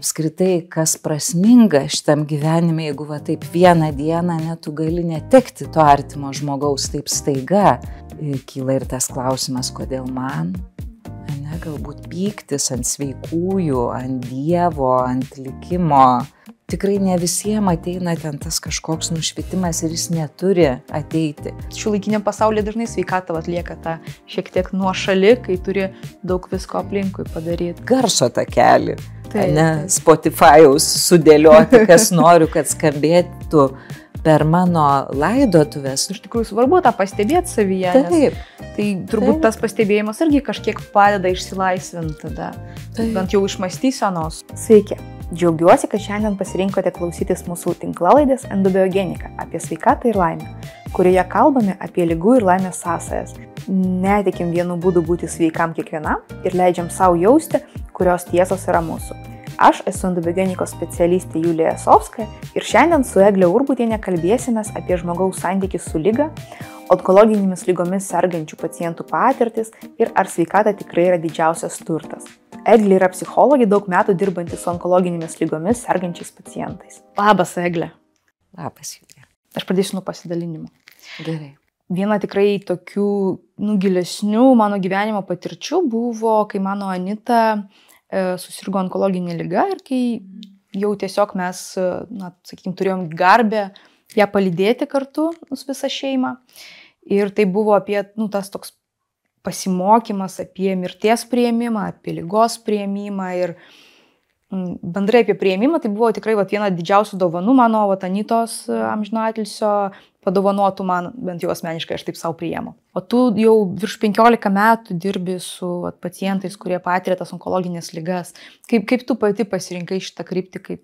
apskritai, kas prasminga šitam gyvenime, jeigu va taip vieną dieną net tu gali netekti to artimo žmogaus taip staiga. Kyla ir tas klausimas, kodėl man, ne, galbūt pyktis ant sveikųjų, ant Dievo, ant likimo. Tikrai ne visiems ateina ten tas kažkoks nušvitimas ir jis neturi ateiti. Šiuolaikiniam pasaulyje dažnai sveikata atlieka tą šiek tiek nuošalį, kai turi daug visko aplinkui padaryti. Garso takelį, ne, Spotify'aus sudėlioti, kas noriu, kad skambėtų per mano laidotuvės. Iš tikrųjų svarbu tą pastebėti savyje. Taip. Tai turbūt tas pastebėjimas irgi kažkiek padeda išsilaisvinti tada, bent jau iš mąstysenos. Sveiki. Džiaugiuosi, kad šiandien pasirinkote klausytis mūsų tinklalaidės Endobiogenika apie sveikatą ir laimę, kurioje kalbame apie ligų ir laimės sąsajas. Netikim vienu būdu būti sveikam kiekvienam ir leidžiam savo jausti, kurios tiesos yra mūsų. Aš esu endobiogenikos specialistė Julija Sovskaja ir šiandien su Egle Urbutiene kalbėsimės apie žmogaus santykį su liga, onkologinėmis lygomis sergančių pacientų patirtis ir ar sveikata tikrai yra didžiausias turtas. Eglė yra psichologė, daug metų dirbanti su onkologinėmis lygomis sergančiais pacientais. Labas, Egle. Labas, Julija. Aš pradėsiu nuo pasidalinimo. Gerai. Viena tikrai tokių gilesnių mano gyvenimo patirčių buvo, kai mano Anita susirgo onkologinė liga ir kai jau tiesiog mes, sakykime, turėjom garbę ją palydėti kartu su visa šeima. Ir tai buvo apie tas toks pasimokymas apie mirties priėmimą, apie ligos priėmimą ir bendrai apie priėmimą. Tai buvo tikrai viena didžiausių dovanų mano Anitos amžinatilsio padovanotų man, bent jau asmeniškai aš taip savo priėmu. O tu jau virš 15 metų dirbi su pacientais, kurie patiria tas onkologinės ligas. Kaip tu pati pasirinkai šitą kryptį,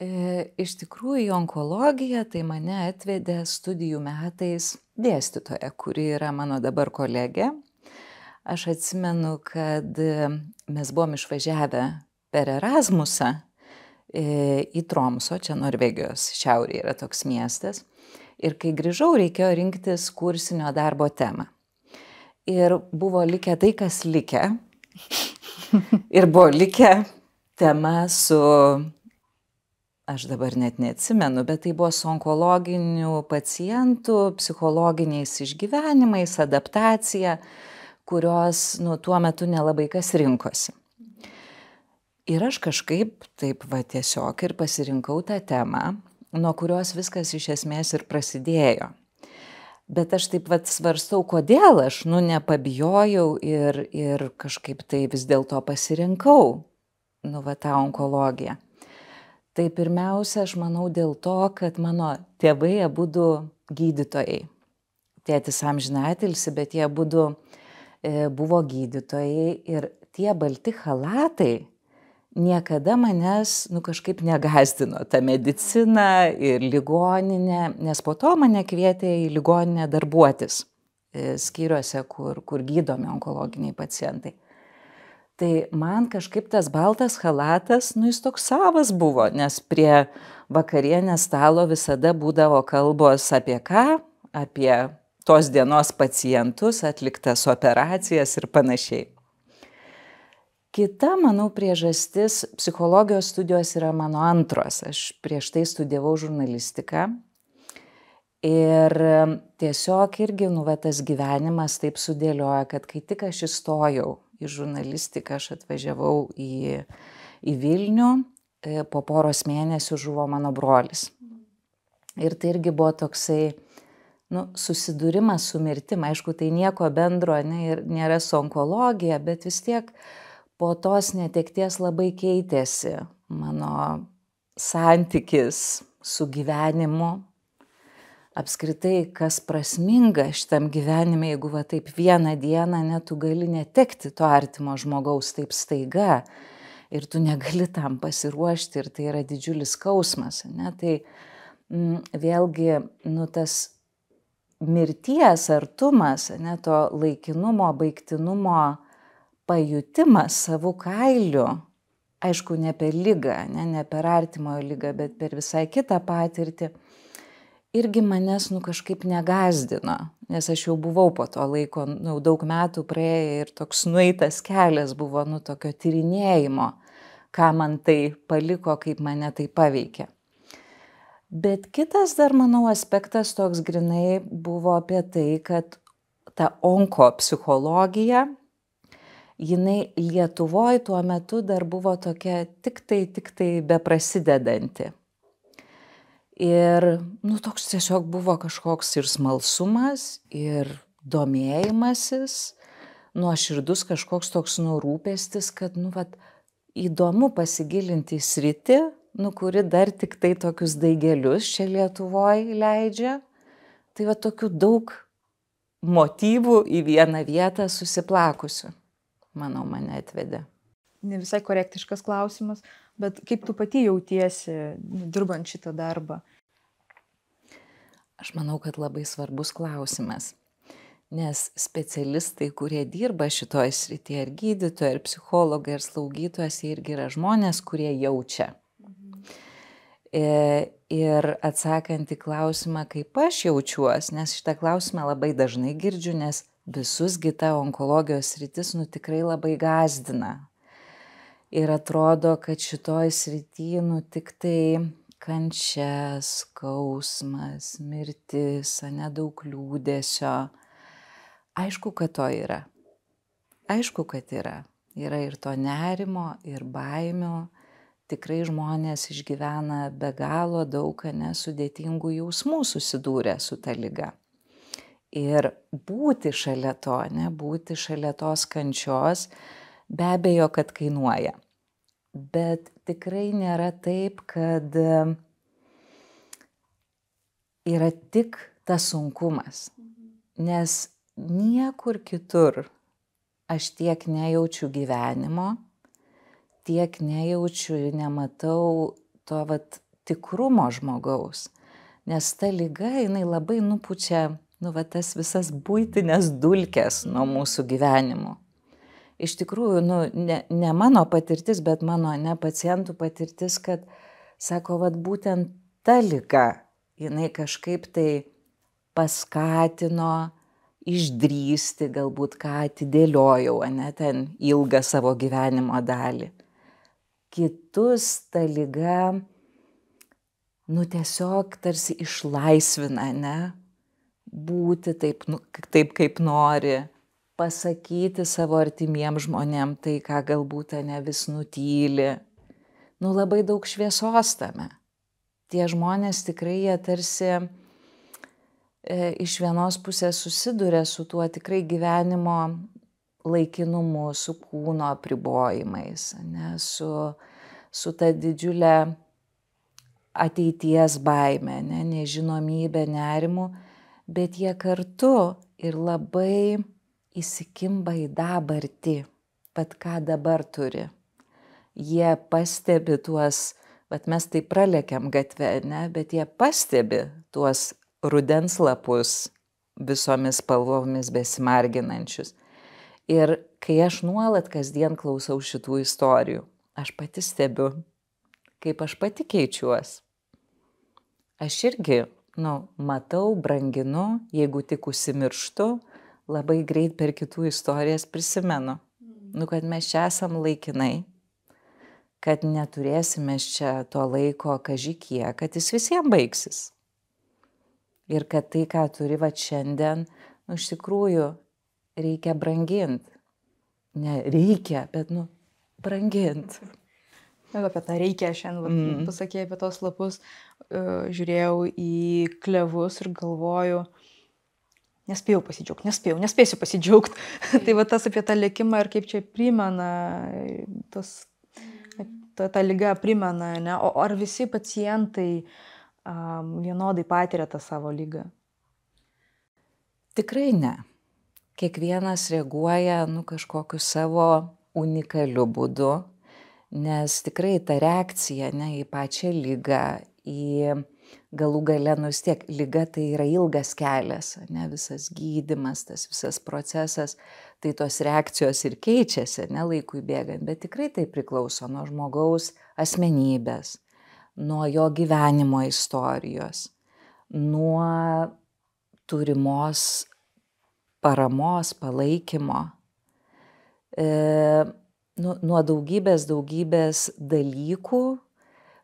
Iš tikrųjų, į onkologiją tai mane atvedė studijų metais dėstytoja, kuri yra mano dabar kolegė. Aš atsimenu, kad mes buvom išvažiavę per Erasmusą į Tromso, čia Norvegijos šiaurėje yra toks miestas. Ir kai grįžau, reikėjo rinktis kursinio darbo temą. Ir buvo likę tai, kas likę. Ir buvo likę tema su... Aš dabar net neatsimenu, bet tai buvo su onkologinių pacientų, psichologiniais išgyvenimais, adaptacija, kurios tuo metu nelabai kas rinkosi. Ir aš kažkaip taip tiesiog ir pasirinkau tą temą, nuo kurios viskas iš esmės ir prasidėjo. Bet aš taip svarstau, kodėl aš nepabijojau ir kažkaip tai vis dėlto pasirinkau tą onkologiją. Tai pirmiausia, aš manau dėl to, kad mano tėvai abudu gydytojai. Tėtis amžinatilsi, bet jie abudu buvo gydytojai ir tie balti chalatai niekada manęs kažkaip negazdino. Ta medicina ir ligoninė, nes po to mane kvietė į ligoninę darbuotis skyriuose, kur gydomi onkologiniai pacientai. Tai man kažkaip tas baltas chalatas, jis toks savas buvo, nes prie vakarienės stalo visada būdavo kalbos apie ką, apie tos dienos pacientus, atliktas operacijas ir panašiai. Kita, manau, priežastis, psichologijos studijos yra mano antros. Aš prieš tai studijavau žurnalistiką ir tiesiog irgi, tas gyvenimas taip sudėlioja, kad kai tik aš įstojau į žurnalistiką, aš atvažiavau į Vilnių, po poros mėnesių žuvo mano brolis. Ir tai irgi buvo toksai susidūrimas su mirtim. Aišku, tai nieko bendro ir nėra su onkologija, bet vis tiek po tos netekties labai keitėsi mano santykis su gyvenimu. Apskritai, kas prasminga šitam gyvenime, jeigu taip vieną dieną net tu gali netekti to artimo žmogaus taip staiga ir tu negali tam pasiruošti ir tai yra didžiulis skausmas. Tai vėlgi, tas mirties artumas, to laikinumo, baigtinumo pajutimas savų kailių, aišku, ne per ligą, ne per artimojo ligą, bet per visai kitą patirtį, irgi manęs kažkaip negazdino, nes aš jau buvau po to laiko, daug metų praėję ir toks nueitas kelias buvo tokio tyrinėjimo, ką man tai paliko, kaip mane tai paveikė. Bet kitas dar, manau, aspektas toks grinai buvo apie tai, kad ta onkopsichologija, jinai Lietuvoje tuo metu dar buvo tokia tik tai beprasidedanti. Ir, toks tiesiog buvo kažkoks ir smalsumas, ir domėjimasis, nuoširdus kažkoks toks rūpestis, kad, įdomu pasigilinti į sritį, kuri dar tik tai tokius daigelius čia Lietuvoje leidžia. Tai va tokių daug motyvų į vieną vietą susiplakusių, manau, mane atvedė. Ne visai korektiškas klausimas, bet kaip tu pati jautiesi dirbant šitą darbą? Aš manau, kad labai svarbus klausimas. Nes specialistai, kurie dirba šitoje srityje, ir gydytojai, ir psichologai, ir slaugytojas, irgi yra žmonės, kurie jaučia. Ir atsakant į klausimą, kaip aš jaučiuosi, nes šitą klausimą labai dažnai girdžiu, nes visus ta onkologijos sritis tikrai labai gąsdina. Ir atrodo, kad šitoj srity tik tai kančia, skausmas, mirtis, daug liūdesio. Aišku, kad to yra. Aišku, kad yra. Yra ir to nerimo, ir baimių. Tikrai žmonės išgyvena be galo daug nesudėtingų jausmų susidūrę su ta liga. Ir būti šalia to, būti šalia tos kančios, be abejo, kad kainuoja. Bet tikrai nėra taip, kad yra tik tas sunkumas. Nes niekur kitur aš tiek nejaučiu gyvenimo, tiek nejaučiu ir nematau to tikrumo žmogaus. Nes ta liga, jinai labai nupučia, tas visas buitinės dulkes nuo mūsų gyvenimų. Iš tikrųjų, ne mano patirtis, bet mano pacientų patirtis, kad, sako, būtent ta liga, jinai kažkaip tai paskatino išdrįsti, galbūt ką atidėliojau, ten ilgą savo gyvenimo dalį. Kitus ta liga, tiesiog tarsi išlaisvina, būti taip, kaip nori, pasakyti savo artimiems žmonėms tai, ką galbūt vis nutyli. Labai daug šviesos tame. Tie žmonės tikrai jie tarsi iš vienos pusės susiduria su tuo tikrai gyvenimo laikinumu, su kūno apribojimais, su ta didžiulė ateities baime, nežinomybė, nerimu, bet jie kartu ir labai įsikimba į dabartį, ką dabar turi. Jie pastebi tuos, mes tai pralekiam gatve, bet jie pastebi tuos rudens lapus visomis spalvomis besimarginančius. Ir kai aš nuolat kasdien klausau šitų istorijų, aš pati stebiu, kaip aš pati keičiuos. Aš irgi, matau, branginu, jeigu tik užsimirštu, labai greit per kitų istorijas prisimenu. Kad mes čia esam laikinai, kad neturėsime čia to laiko kažikie, kad jis visiems baigsis. Ir kad tai, ką turi šiandien, iš tikrųjų, reikia branginti. Ne reikia, bet branginti. Apie tą reikia šiandien, pasakė apie tos lapus, žiūrėjau į klevus ir galvoju, nespėsiu pasidžiaugti. Tai tas apie tą lėkimą ir kaip čia primena, ta liga primena, o ar visi pacientai vienodai patiria tą savo ligą? Tikrai ne. Kiekvienas reaguoja kažkokiu savo unikaliu būdu, nes tikrai ta reakcija į pačią ligą, į galų gale, vis tiek liga tai yra ilgas kelias, visas gydymas, tas visas procesas, tai tos reakcijos ir keičiasi, laikui bėgant, bet tikrai tai priklauso nuo žmogaus asmenybės, nuo jo gyvenimo istorijos, nuo turimos paramos, palaikymo. nuo daugybės dalykų,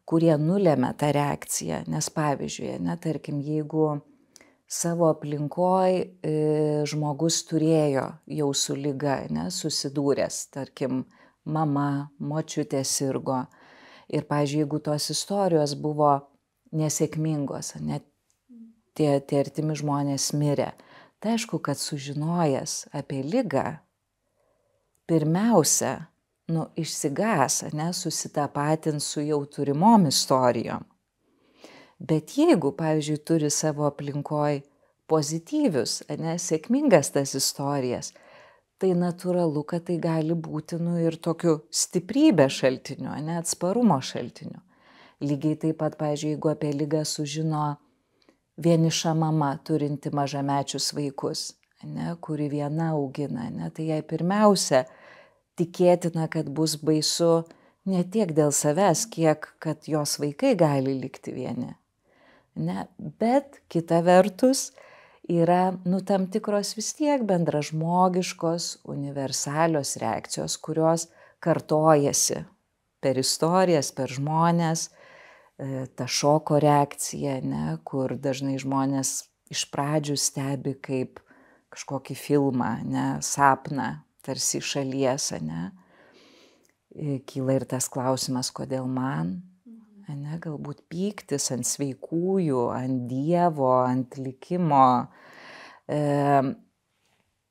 kurie nulėmė tą reakciją. Nes pavyzdžiui, tarkim, jeigu savo aplinkoj žmogus turėjo jau su liga, susidūręs, tarkim, mama, močiutė sirgo. Ir, pavyzdžiui, jeigu tos istorijos buvo nesėkmingos, tie artimi žmonės mirė, tai aišku, kad sužinojęs apie ligą, pirmiausia, išsigas, susitapatins su jau turimom istorijom. Bet jeigu, pavyzdžiui, turi savo aplinkoj pozityvius, sėkmingas tas istorijas, tai natūralu, kad tai gali būti ir tokiu stiprybės šaltiniu, atsparumo šaltiniu. Lygiai taip pat, pavyzdžiui, jeigu apie ligą sužino vieniša mama turinti mažamečius vaikus, kuri viena augina, tai jai pirmiausia tikėtina, kad bus baisu ne tiek dėl savęs, kiek kad jos vaikai gali likti vieni. Bet kita vertus yra tam tikros vis tiek bendražmogiškos, universalios reakcijos, kurios kartojasi per istorijas, per žmones, ta šoko reakcija, kur dažnai žmonės iš pradžių stebi kaip kažkokį filmą, sapną, tarsi šalies, kyla ir tas klausimas, kodėl man, galbūt pyktis ant sveikųjų, ant Dievo, ant likimo,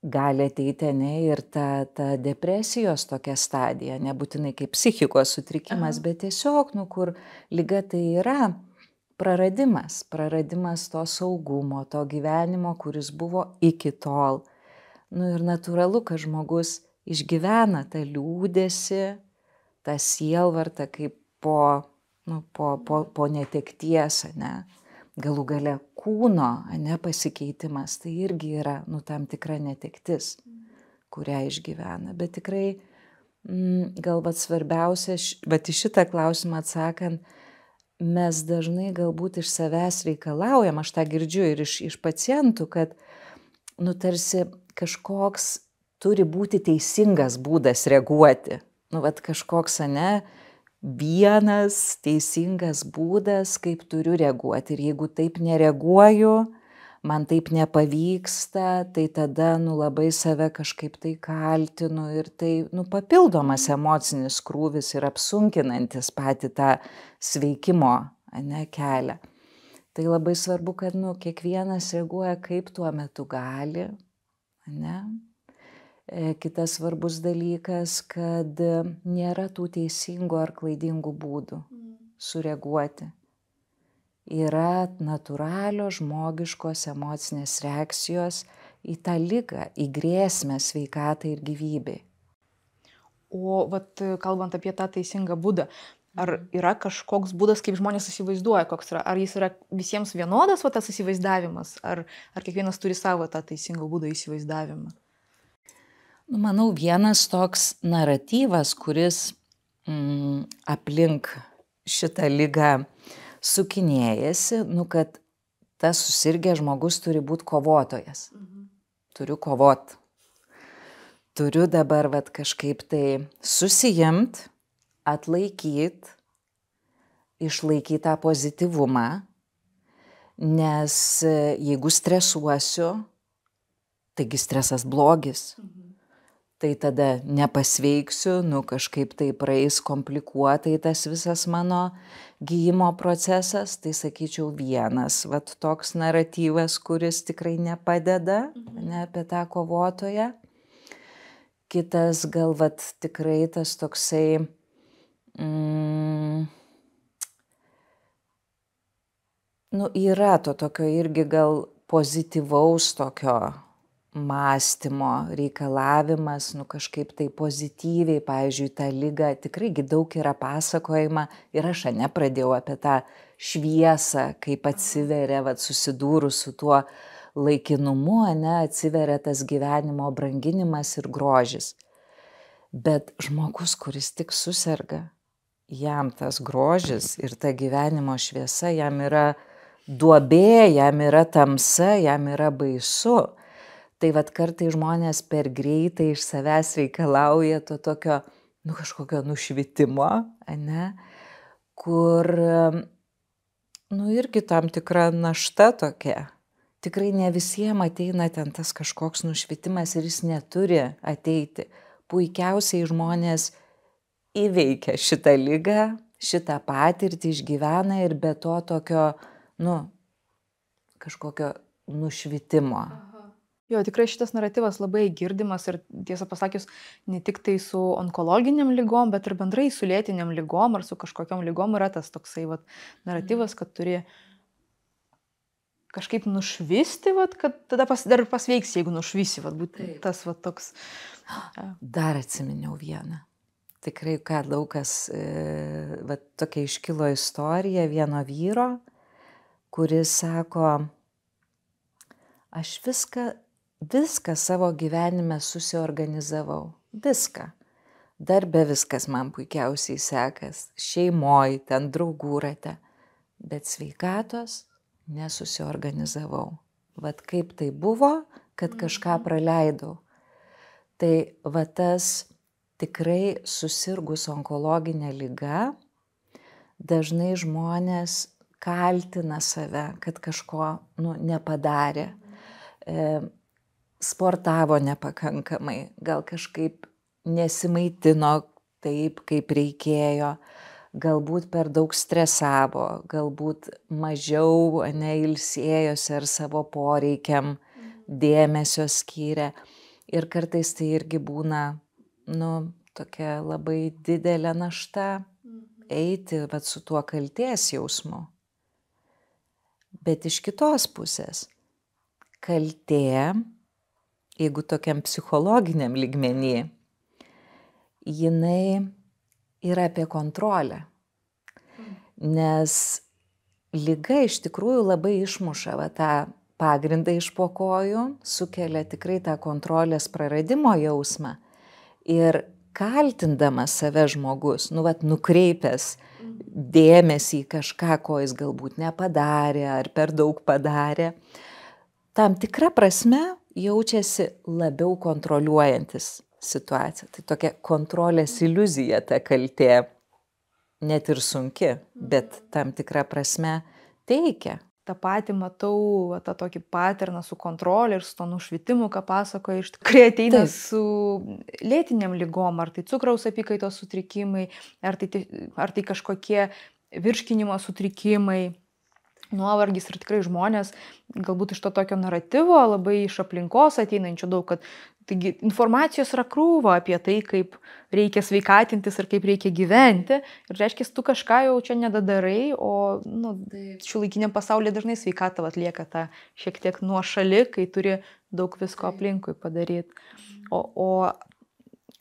gali ateiti ir ta depresijos tokia stadija, nebūtinai kaip psichikos sutrikimas, bet tiesiog, kur liga tai yra praradimas to saugumo, to gyvenimo, kuris buvo iki tol. Ir natūralu, kad žmogus išgyvena tą liūdesį, tą sielvartą kaip po netekties, galų gale kūno, pasikeitimas, tai irgi yra tam tikra netektis, kurią išgyvena. Bet tikrai, galbūt svarbiausia, bet į šitą klausimą atsakant, mes dažnai galbūt iš savęs reikalaujam, aš tą girdžiu ir iš pacientų, kad tarsi kažkoks turi būti teisingas būdas reaguoti. Kažkoks, vienas teisingas būdas, kaip turiu reaguoti. Ir jeigu taip nereaguoju, man taip nepavyksta, tai tada labai save kažkaip tai kaltinu ir tai papildomas emocinis krūvis ir apsunkinantis patį tą sveikimo kelią. Tai labai svarbu, kad kiekvienas reaguoja kaip tuo metu gali. Kitas svarbus dalykas, kad nėra tų teisingų ar klaidingų būdų sureaguoti. Yra natūralios žmogiškos emocinės reakcijos į tą ligą, į grėsmę sveikatai ir gyvybei. O kalbant apie tą teisingą būdą, ar yra kažkoks būdas, kaip žmonės įsivaizduoja, koks yra? Ar jis yra visiems vienodas, tas įsivaizdavimas? Ar kiekvienas turi savo tą teisingą būdą įsivaizdavimą? Manau, vienas toks naratyvas, kuris aplink šitą ligą sukinėjasi, kad tas susirgęs žmogus turi būti kovotojas. Turiu kovot. Turiu dabar kažkaip tai susijimt, atlaikyt, išlaikyti tą pozityvumą, nes jeigu stresuosiu, taigi stresas blogis. Tai tada nepasveiksiu, kažkaip tai praeis komplikuotai tas visas mano gyjimo procesas, tai sakyčiau vienas, toks naratyvas, kuris tikrai nepadeda, apie tą kovotoją. Kitas gal tikrai tas toksai, yra to tokio irgi gal pozityvaus tokio mąstymo reikalavimas, kažkaip tai pozityviai, pavyzdžiui, tą ligą, tikrai daug yra pasakojama ir aš pradėjau apie tą šviesą, kaip atsiveria, susidūrus su tuo laikinumu, atsiveria tas gyvenimo branginimas ir grožis. Bet žmogus, kuris tik suserga, jam tas grožis ir ta gyvenimo šviesa, jam yra duobė, jam yra tamsa, jam yra baisu. Tai kartai žmonės per greitai iš savęs reikalauja to tokio kažkokio nušvitimo, ne, kur, irgi tam tikra našta tokia. Tikrai ne visiems ateina ten tas kažkoks nušvitimas ir jis neturi ateiti. Puikiausiai žmonės įveikia šitą ligą, šitą patirtį išgyvena ir be to tokio, kažkokio nušvitimo. Jo, tikrai šitas naratyvas labai girdimas ir tiesą pasakius, ne tik tai su onkologiniam lygom, bet ir bendrai su lėtiniam lygom ar su kažkokiam lygom yra tas toksai naratyvas, kad turi kažkaip nušvisti, kad tada dar pasveiks, jeigu nušvisi, būtent tas toks. Dar atsiminiau vieną. Tikrai, daug kas, tokia iškilo istorija vieno vyro, kuris sako, aš viską savo gyvenime susiorganizavau. Viską. Darbe viskas man puikiausiai sekas. Šeimoj, ten draugų rate. Bet sveikatos nesusiorganizavau. Kaip tai buvo, kad kažką praleidau. Tai tas tikrai susirgus onkologinę ligą, dažnai žmonės kaltina save, kad kažko nepadarė. Sportavo nepakankamai, gal kažkaip nesimaitino taip, kaip reikėjo, galbūt per daug stresavo, galbūt mažiau ilsėjosi ar savo poreikiam dėmesio skyrė. Ir kartais tai irgi būna, tokia labai didelė našta eiti su tuo kaltės jausmu. Bet iš kitos pusės, kaltė, jeigu tokiam psichologiniam lygmenį, jinai yra apie kontrolę. Nes liga iš tikrųjų labai išmuša tą pagrindą iš po kojų, sukelia tikrai tą kontrolės praradimo jausmą. Ir kaltindamas save žmogus, nukreipęs dėmesį į kažką, ko jis galbūt nepadarė ar per daug padarė, tam tikra prasme jaučiasi labiau kontroliuojantis situaciją. Tai tokia kontrolės iliuzija ta kaltė, net ir sunki, bet tam tikra prasme teikia. Ta patį matau, tą tokį paterną su kontrolė ir su to nušvitimu, ką pasakoja, iš tikrųjų ateina su lėtiniam lygom, ar tai cukraus apykaitos sutrikimai, ar tai kažkokie virškinimo sutrikimai, nuovargis ir tikrai žmonės, galbūt iš to tokio naratyvo, labai iš aplinkos ateinančio daug, kad taigi informacijos yra krūva apie tai, kaip reikia sveikatintis ir kaip reikia gyventi. Ir reiškia, tu kažką jau čia nedadarai, o šiuolaikiniam pasaulyje dažnai sveikata atlieka tą šiek tiek nuošalį, kai turi daug visko aplinkui padaryti. O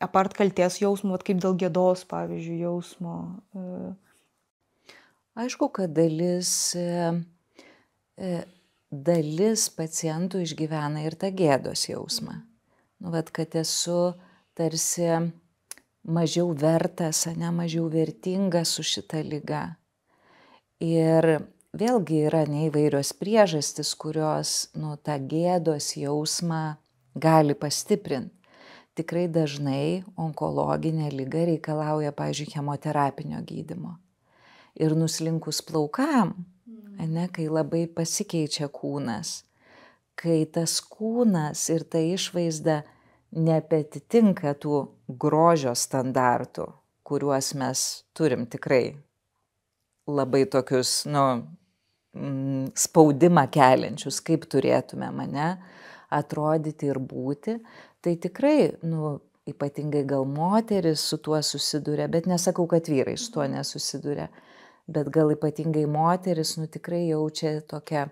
apart kaltės jausmo, kaip dėl gėdos, pavyzdžiui, jausmo. Aišku, kad dalis pacientų išgyvena ir tą gėdos jausmą. Kad esu tarsi mažiau vertas, mažiau vertingas su šita liga. Ir vėlgi yra neįvairios priežastys, kurios tą gėdos jausmą gali pastiprinti. Tikrai dažnai onkologinė liga reikalauja, pavyzdžiui, chemoterapinio gydymo. Ir nuslinkus plaukam, kai labai pasikeičia kūnas, kai tas kūnas ir ta išvaizda nebeatitinka tų grožio standartų, kuriuos mes turim tikrai labai tokius, spaudimą keliančius, kaip turėtume atrodyti ir būti, tai tikrai, ypatingai gal moteris su tuo susiduria, bet nesakau, kad vyrai su tuo nesusiduria, bet gal ypatingai moteris, tikrai jaučia tokią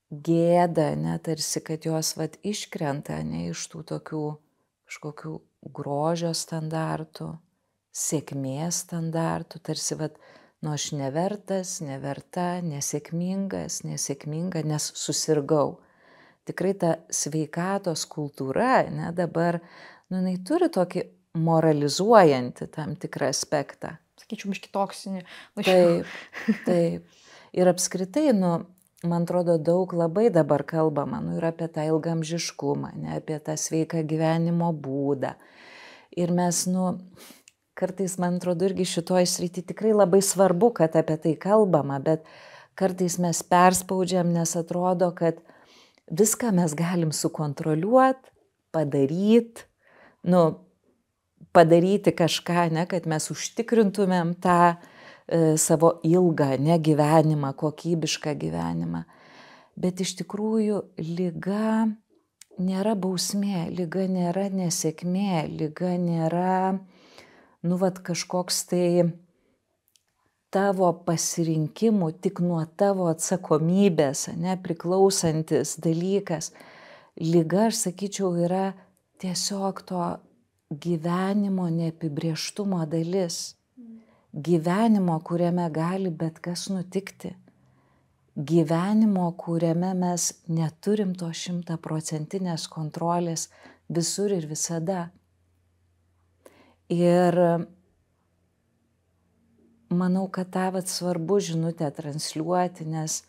gėda, tarsi, kad jos iškrenta iš tų tokių kažkokių grožio standartų, sėkmės standartų, tarsi, aš nevertas, neverta, nesėkminga, nes susirgau. Tikrai ta sveikatos kultūra, dabar, jinai turi tokį moralizuojantį tam tikrą aspektą. Sakyčiau, biškį toksinį. Taip. Ir apskritai, man atrodo, daug labai dabar kalbama, ir apie tą ilgamžiškumą, apie tą sveiką gyvenimo būdą. Ir mes, kartais, man atrodo, irgi šitoj srity tikrai labai svarbu, kad apie tai kalbama, bet kartais mes perspaudžiam, nes atrodo, kad viską mes galim sukontroliuoti, padaryti kažką, ne, kad mes užtikrintumėm tą savo ilgą, ne gyvenimą, kokybišką gyvenimą. Bet iš tikrųjų liga nėra bausmė, liga nėra nesėkmė, liga nėra, kažkoks tai tavo pasirinkimų, tik nuo tavo atsakomybės, ne, priklausantis dalykas. Liga, aš sakyčiau, yra tiesiog to gyvenimo neapibrėžtumo dalis. Gyvenimo, kuriame gali bet kas nutikti. Gyvenimo, kuriame mes neturim to 100% kontrolės visur ir visada. Ir manau, kad tą svarbu žinutę transliuoti, nes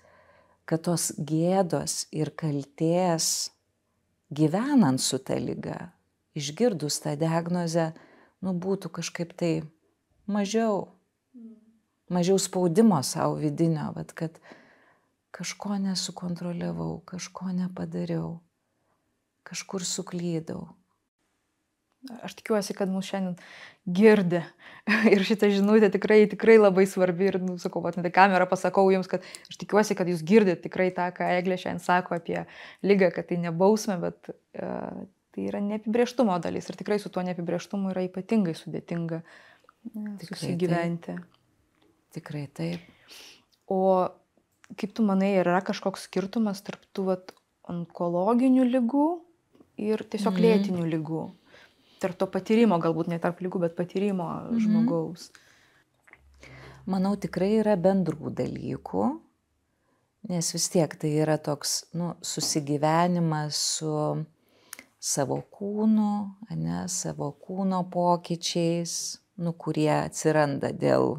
kad tos gėdos ir kaltės gyvenant su ta liga, išgirdus tą diagnozę, būtų kažkaip tai mažiau spaudimo savo vidinio, kad kažko nesukontroliavau, kažko nepadariau, kažkur suklydau. Aš tikiuosi, kad mūsų šiandien girdi ir šitą žinutę tikrai labai svarbi ir, sakau, net į kamerą pasakau jums, kad aš tikiuosi, kad jūs girdite tikrai tą, ką Eglė šiandien sako apie ligą, kad tai nebausmė, bet tai yra neapibrėžtumo dalis ir tikrai su tuo neapibrėžtumu yra ypatingai sudėtinga susigyventi. Tikrai taip. O kaip tu manai, yra kažkoks skirtumas tarp tų onkologinių ligų ir tiesiog lėtinių ligų? Tarp to patyrimo, galbūt ne tarp ligų, bet patyrimo žmogaus. Manau, tikrai yra bendrų dalykų, nes vis tiek tai yra toks susigyvenimas su savo kūnu, savo kūno pokyčiais, kurie atsiranda dėl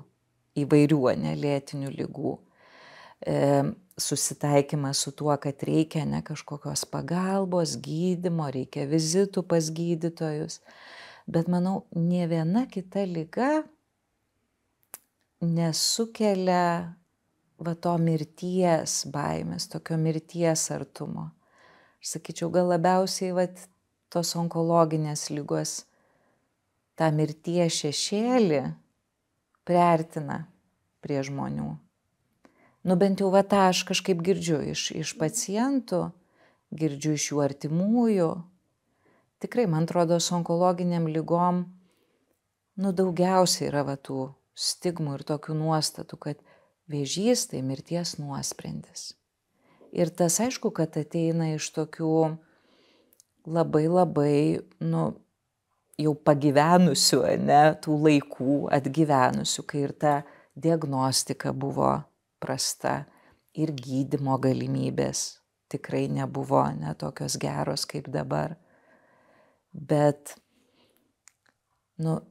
įvairių lėtinių ligų. Susitaikymas su tuo, kad reikia kažkokios pagalbos, gydymo, reikia vizitų pas gydytojus. Bet manau, nė viena kita liga nesukelia to mirties baimės, tokio mirties artumo. Aš sakyčiau, gal labiausiai tos onkologinės ligos tą mirties šešėlį priartina prie žmonių. Bent jau tą aš kažkaip girdžiu iš pacientų, girdžiu iš jų artimųjų. Tikrai, man atrodo, su onkologiniam ligom daugiausiai yra tų stigmų ir tokių nuostatų, kad vėžys tai mirties nuosprendis. Ir tas aišku, kad ateina iš tokių labai, jau pagyvenusių, tų laikų atgyvenusių, kai ir ta diagnostika buvo prasta ir gydymo galimybės tikrai nebuvo tokios geros kaip dabar. Bet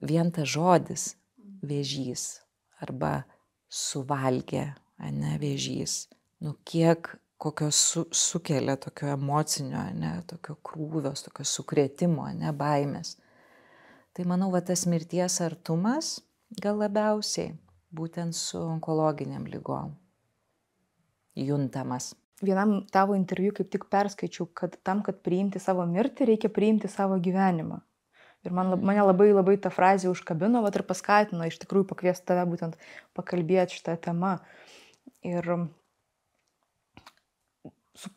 vien tas žodis vėžys arba suvalgė, vėžys, kiek kokios sukelia tokio emocinio, tokio krūvios, tokio sukrėtimo, baimės. Tai manau, tas mirties artumas gal labiausiai būtent su onkologiniam ligom juntamas. Vienam tavo interviu kaip tik perskaičiau, kad tam, kad priimti savo mirtį, reikia priimti savo gyvenimą. Ir mane labai ta frazė užkabino ir paskatino iš tikrųjų pakviesti tave būtent pakalbėti šitą temą. Ir su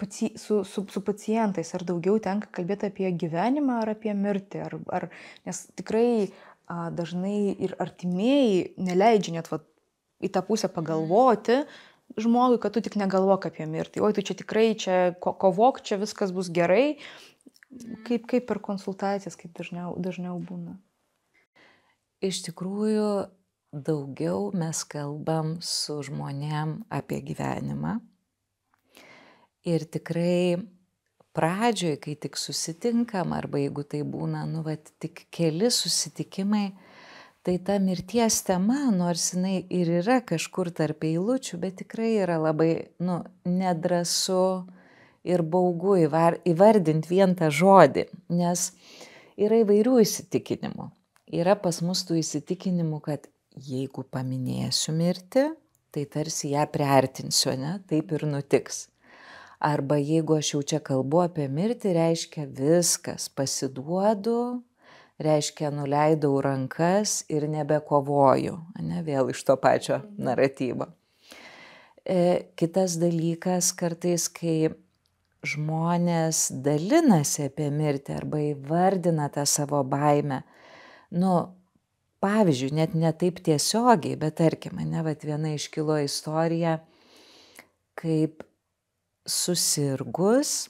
pacientais ar daugiau tenka kalbėti apie gyvenimą ar apie mirtį? Nes tikrai dažnai ir artimieji neleidžia net į tą pusę pagalvoti žmogui, kad tu tik negalvok apie mirtį. Oi, tu čia tikrai, kovok, čia viskas bus gerai. Kaip per konsultacijas, kaip dažniau būna? Iš tikrųjų, daugiau mes kalbam su žmonėm apie gyvenimą. Ir tikrai pradžioj, kai tik susitinkam, arba jeigu tai būna, tik keli susitikimai, tai ta mirties tema, nors jinai ir yra kažkur tarp eilučių, bet tikrai yra labai, nedrąsu ir baugu įvardinti vien tą žodį, nes yra įvairių įsitikinimų. yra pas mus tų įsitikinimų, kad jeigu paminėsiu mirtį, tai tarsi ją priartinsiu, ne? Taip ir nutiks. Arba jeigu aš jau čia kalbu apie mirtį, reiškia viskas, pasiduodu, reiškia nuleidau rankas ir nebekovoju, ne? Vėl iš to pačio naratyvo. Kitas dalykas, kartais, kai žmonės dalinasi apie mirtį arba įvardina tą savo baimę, pavyzdžiui, net ne taip tiesiogiai, bet tarkim, vat viena iškilo istorija, kaip susirgus,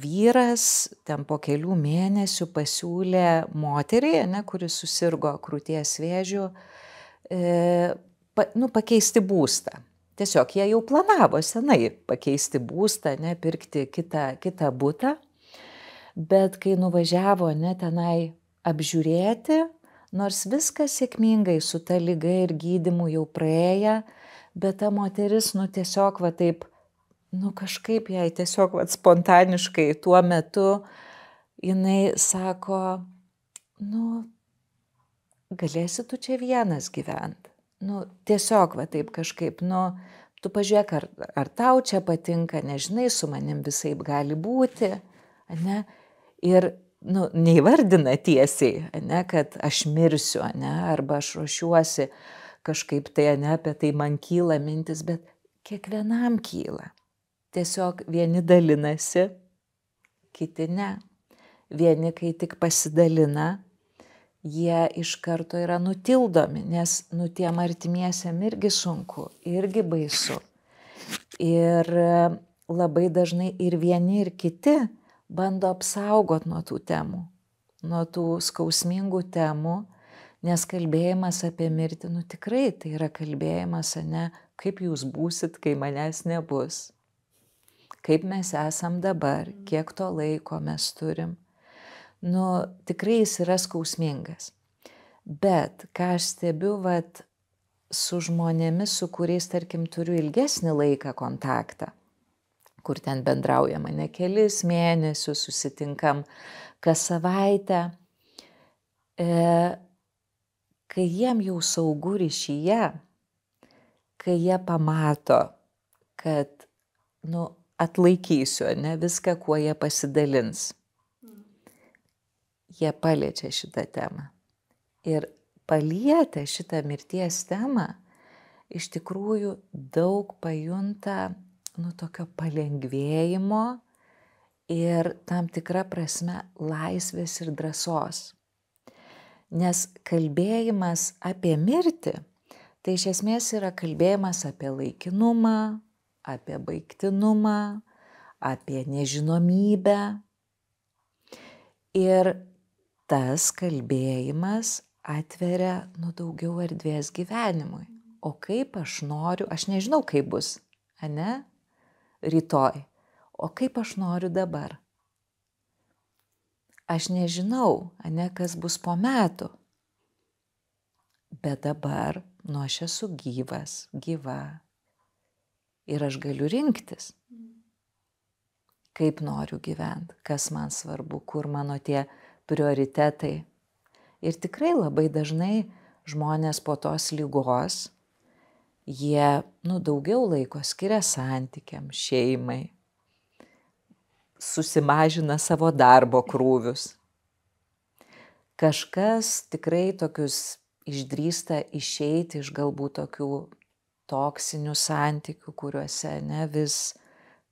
vyras ten po kelių mėnesių pasiūlė moteriai, kuris susirgo krūties vėžiu, pakeisti būstą. Tiesiog jie jau planavo senai pakeisti būstą, pirkti kitą butą, bet kai nuvažiavo tenai apžiūrėti, nors viskas sėkmingai su ta liga ir gydymu jau praėję, bet ta moteris, tiesiog va taip, kažkaip jai tiesiog va spontaniškai tuo metu, jinai sako, galėsi tu čia vienas gyventi. Tiesiog va taip kažkaip, tu pažiūrėk, ar tau čia patinka, nežinai, su manim visaip gali būti, ne? Ir, neįvardina tiesiai, ne, kad aš mirsiu, ne, arba aš ruošiuosi kažkaip tai, ne, apie tai man kyla mintis, bet kiekvienam kyla. Tiesiog vieni dalinasi, kiti ne. Vieni, kai tik pasidalina, jie iš karto yra nutildomi, nes tiem artimiesiam irgi sunku, irgi baisu. Ir labai dažnai ir vieni, ir kiti bando apsaugot nuo tų temų, nuo tų skausmingų temų, nes kalbėjimas apie mirtį, tikrai tai yra kalbėjimas, ne, kaip jūs būsit, kai manęs nebus, kaip mes esam dabar, kiek to laiko mes turim. Tikrai jis yra skausmingas. Bet ką aš stebiu, su žmonėmis, su kuriais, tarkim, turiu ilgesnį laiką kontaktą, kur ten bendraujama ne kelis mėnesius, susitinkam kas savaitę, kai jiem jau saugu ryšyje, kai jie pamato, kad, atlaikysiu, ne, viską, kuo jie pasidalins. Jie paliečia šitą temą. Ir palietę šitą mirties temą, iš tikrųjų daug pajunta, tokio palengvėjimo ir tam tikra prasme laisvės ir drąsos. Nes kalbėjimas apie mirtį, tai iš esmės yra kalbėjimas apie laikinumą, apie baigtinumą, apie nežinomybę. Ir tas kalbėjimas atveria daugiau erdvės gyvenimui. O kaip aš noriu, aš nežinau, kaip bus, ane, rytoj, o kaip aš noriu dabar. Aš nežinau, ane, kas bus po metų, bet dabar, aš esu gyvas, gyva ir aš galiu rinktis, kaip noriu gyventi, kas man svarbu, kur mano tie prioritetai. Ir tikrai labai dažnai žmonės po tos ligos, jie, daugiau laiko skiria santykiam, šeimai, susimažina savo darbo krūvius. Kažkas tikrai tokius išdrįsta išeiti iš galbūt tokių toksinių santykių, kuriuose vis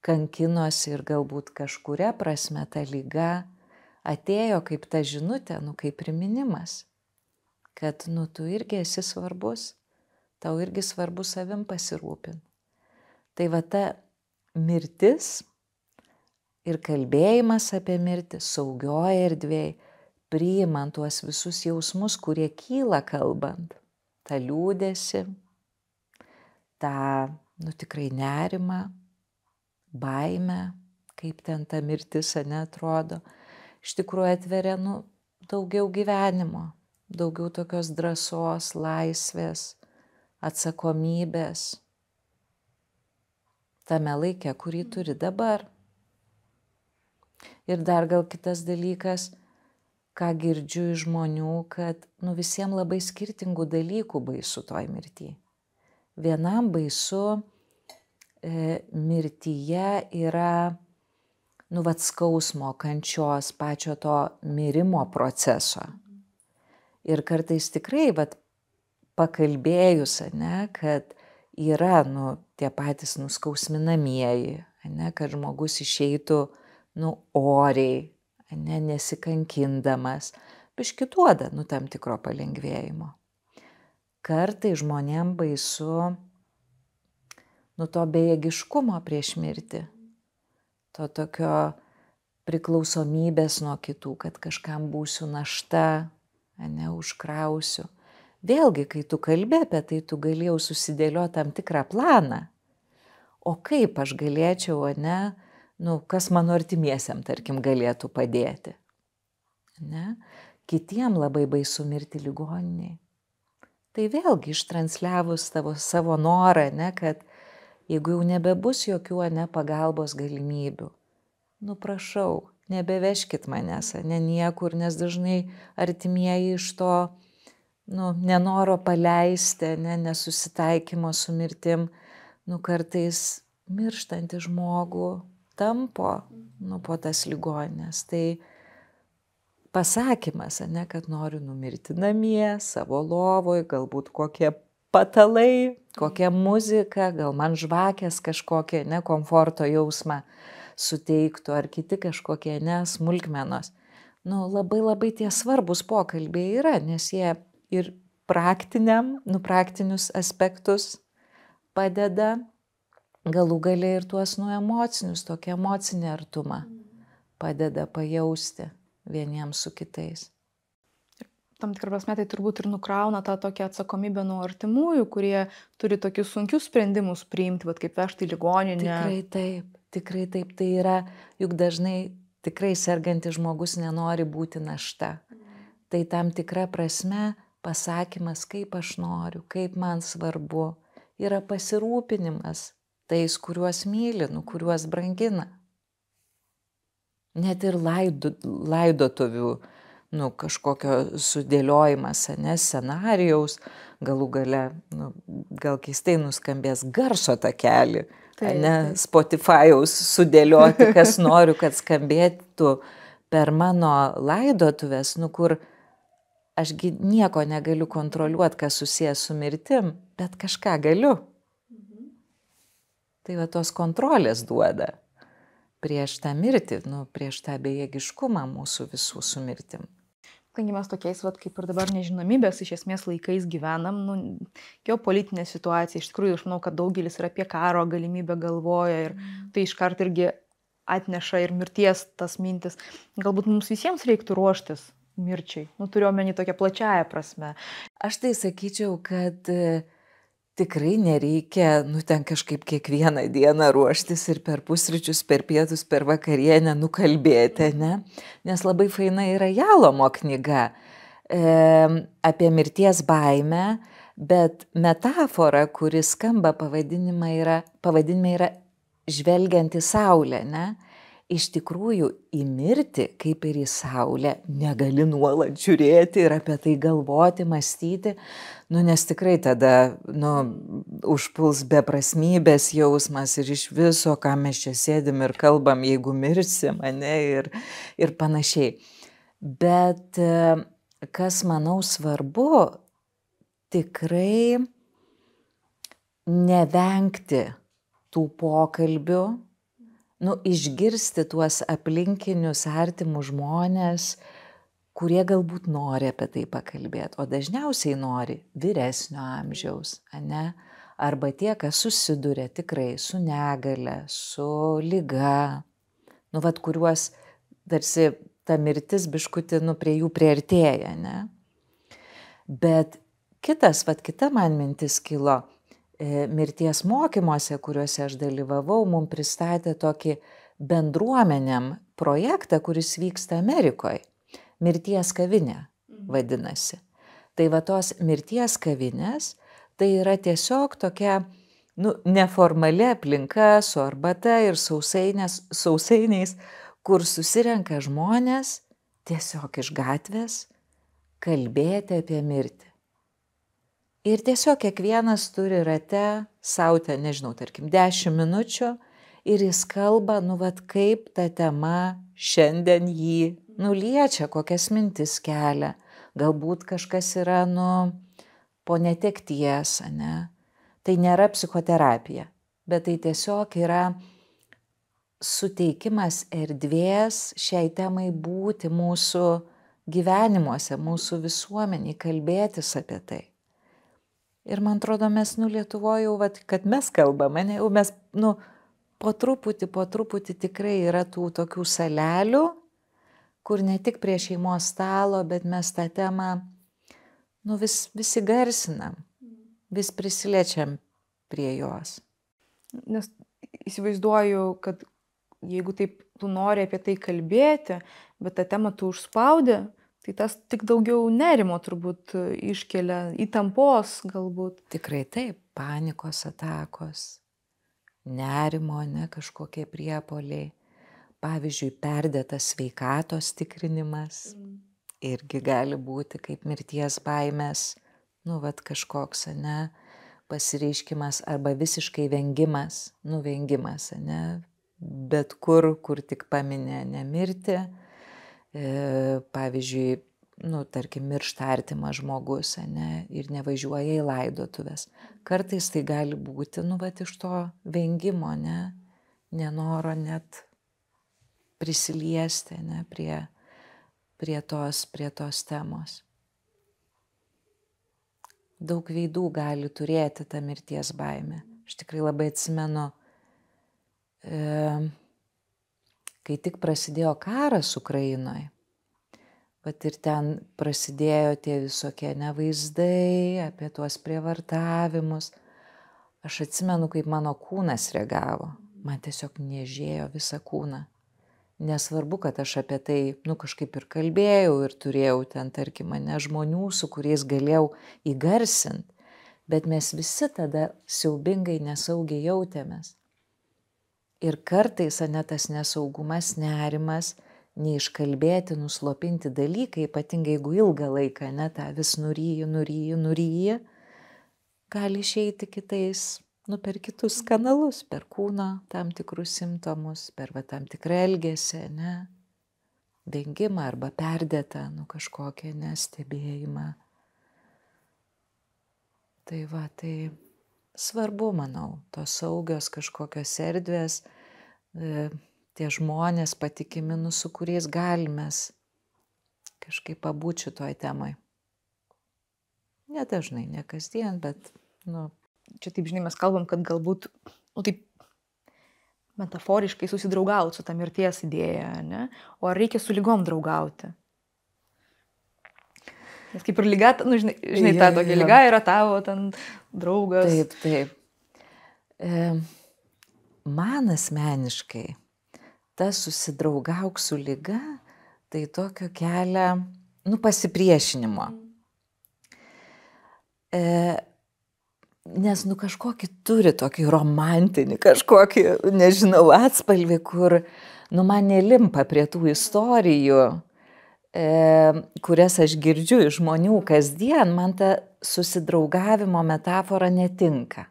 kankinosi ir galbūt kažkuria prasme ta liga atėjo kaip ta žinutė, kaip priminimas, kad, tu irgi esi svarbus, tau irgi svarbu savim pasirūpinti. Tai va ta mirtis ir kalbėjimas apie mirtį saugioje erdvėje, priimant tuos visus jausmus, kurie kyla kalbant, tą liūdesį, tą, tikrai nerimą, baimę, kaip ten ta mirtis, atrodo, iš tikrųjų atveria, daugiau gyvenimo, daugiau tokios drąsos, laisvės, atsakomybės tame laike, kurį turi dabar. Ir dar gal kitas dalykas, ką girdžiu iš žmonių, kad visiems labai skirtingų dalykų baisu toj mirty. Vienam baisu mirtyje yra skausmo, kančios, pačio to mirimo proceso. Ir kartais tikrai pakalbėjus, kad yra tie patys nuskausminamieji, kad žmogus išeitų oriai, nesikankindamas, biškį duoda tam tikro palengvėjimo. Kartai žmonėm baisu to bejėgiškumo prieš mirtį, to tokio priklausomybės nuo kitų, kad kažkam būsiu našta, užkrausiu. Vėlgi, kai tu kalbi apie tai, tu galėjau susidėlioti tam tikrą planą. O kaip aš galėčiau, kas mano artimiesiam, tarkim, galėtų padėti. Kitiem labai baisu mirti ligoniniai. Tai vėlgi ištransliavus savo norą, kad jeigu jau nebebus jokių pagalbos galimybių, prašau, nebeveškit manęs, niekur, nes dažnai artimieji iš to nenoro paleisti, nesusitaikymo su mirtim, kartais mirštantį žmogų tampo po tas ligoninės. Tai pasakymas, kad noriu numirti namie, savo lovoj, galbūt kokie patalai, kokia muzika, gal man žvakės kažkokie komforto jausmą suteiktų, ar kiti kažkokie smulkmenos. Labai tie svarbus pokalbiai yra, nes jie ir praktinius aspektus padeda, galų gale ir tuos emocinius, tokį emocinį artumą padeda pajausti vieniems su kitais. Tam tikrą prasme tai turbūt ir nukrauna tą tokią atsakomybę nuo artimųjų, kurie turi tokius sunkius sprendimus priimti, kaip vežti į ligoninę. Tikrai taip. Tai yra, juk dažnai tikrai sergantis žmogus nenori būti našta. Tai tam tikra prasme pasakymas, kaip aš noriu, kaip man svarbu, yra pasirūpinimas tais, kuriuos myli, kuriuos brangina. Net ir laidotuvių kažkokio sudėliojimas, scenarijaus, galų gale, gal keistai nuskambės garso takelį, Spotify'aus sudėlioti, kas noriu, kad skambėtų per mano laidotuvės, kur ašgi nieko negaliu kontroliuoti, kas susijęs su mirtim, bet kažką galiu. Tai tos kontrolės duoda prieš tą mirtį, prieš tą bejėgiškumą mūsų visų su mirtim. Kadangi mes tokiais, kaip ir dabar nežinomybės, iš esmės laikais gyvenam, geopolitinė situacija, iš tikrųjų, aš manau, kad daugelis ir apie karo galimybę galvoja ir tai iškart irgi atneša ir mirties tas mintis. Galbūt mums visiems reiktų ruoštis mirčiai, turiu omeny tokią plačiąją prasme. Aš tai sakyčiau, kad tikrai nereikia, ten kažkaip kiekvieną dieną ruoštis ir per pusryčius, per pietus, per vakarienę nukalbėti, Nes labai faina yra Jalomo knyga apie mirties baimę, bet metafora, kuri skamba pavadinime yra žvelgiant į saulę, Iš tikrųjų, į mirtį, kaip ir į saulę, negali nuolat žiūrėti ir apie tai galvoti, mąstyti, nes tikrai tada, užpuls beprasmybės jausmas ir iš viso, ką mes čia sėdim ir kalbam, jeigu mirsim, ir panašiai. Bet kas, manau, svarbu, tikrai nevengti tų pokalbių, išgirsti tuos aplinkinius artimus žmonės, kurie galbūt nori apie tai pakalbėti, o dažniausiai nori vyresnio amžiaus, arba tie, kas susiduria tikrai su negale, su liga, kuriuos tarsi ta mirtis biškutį prie jų priartėja, Bet kita man mintis kilo, mirties mokymuose, kuriuose aš dalyvavau, mums pristatė tokį bendruomenėm projektą, kuris vyksta Amerikoje. Mirties kavinė vadinasi. Tai tos mirties kavinės, tai yra tiesiog tokia neformali aplinka su arbata ir sausainiais, kur susirenka žmonės tiesiog iš gatvės kalbėti apie mirtį. Ir tiesiog kiekvienas turi rate sau ten, nežinau, tarkim, 10 minučių ir jis kalba, kaip ta tema šiandien jį liečia, kokias mintis kelia. Galbūt kažkas yra, po netekties, ne? Tai nėra psichoterapija, bet tai tiesiog yra suteikimas erdvės šiai temai būti mūsų gyvenimuose, mūsų visuomeniai, kalbėtis apie tai. Ir man atrodo, mes, Lietuvoje jau, kad mes kalbame, jau mes, po truputį tikrai yra tų tokių salelių, kur ne tik prie šeimos stalo, bet mes tą temą, vis įgarsinam, vis prisiliečiam prie jos. Nes įsivaizduoju, kad jeigu taip tu nori apie tai kalbėti, bet tą temą tu užspaudi, tai tas tik daugiau nerimo turbūt iškelia, įtampos galbūt. Tikrai taip, panikos atakos, nerimo, kažkokie priepuoliai. Pavyzdžiui, perdėtas sveikatos tikrinimas irgi gali būti kaip mirties baimės, kažkoks, pasireiškimas arba visiškai vengimas, vengimas, bet kur tik paminė nemirti. Pavyzdžiui, tarkim, miršta artimas žmogus, ir nevažiuoja į laidotuves. Kartais tai gali būti, iš to vengimo, nenoro net prisiliesti, prie tos temos. Daug veidų gali turėti tą mirties baimę. Aš tikrai labai atsimenu, kai tik prasidėjo karas Ukrainoje, ir ten prasidėjo tie visokie vaizdai apie tuos prievartavimus. Aš atsimenu, kaip mano kūnas reagavo. Man tiesiog niežėjo visą kūną. Nesvarbu, kad aš apie tai, kažkaip ir kalbėjau ir turėjau ten, tarkim, žmonių, su kuriais galėjau įgarsinti, bet mes visi tada siaubingai nesaugiai jautėmės. Ir kartais, tas nesaugumas, nerimas, neiškalbėti, nuslopinti dalykai, ypatingai jeigu ilgą laiką, tą vis nuryji, gali išeiti kitais, per kitus kanalus, per kūno tam tikrus simptomus, per tam tikrą elgesį, vengimą arba perdėtą, kažkokią stebėjimą. Tai svarbu, manau, tos saugios kažkokios erdvės, tie žmonės patikimi, su kuriais galime kažkaip pabūti šitoj temai. Ne dažnai, ne kasdien, bet, Čia taip, žinai, mes kalbam, kad galbūt, taip metaforiškai susidraugauti su ta mirties idėja, ne? O ar reikia su lygom draugauti? Nes kaip ir lyga, žinai, ta tokia lyga yra tavo ten draugas. Taip. Man asmeniškai tas susidraugauk su lyga, tai tokio kelia, pasipriešinimo. Nes, kažkokį turi tokį romantinį, kažkokį, nežinau, atspalvį, kur, man nelimpa prie tų istorijų, kurias aš girdžiu iš žmonių kasdien, man ta susidraugavimo metafora netinka.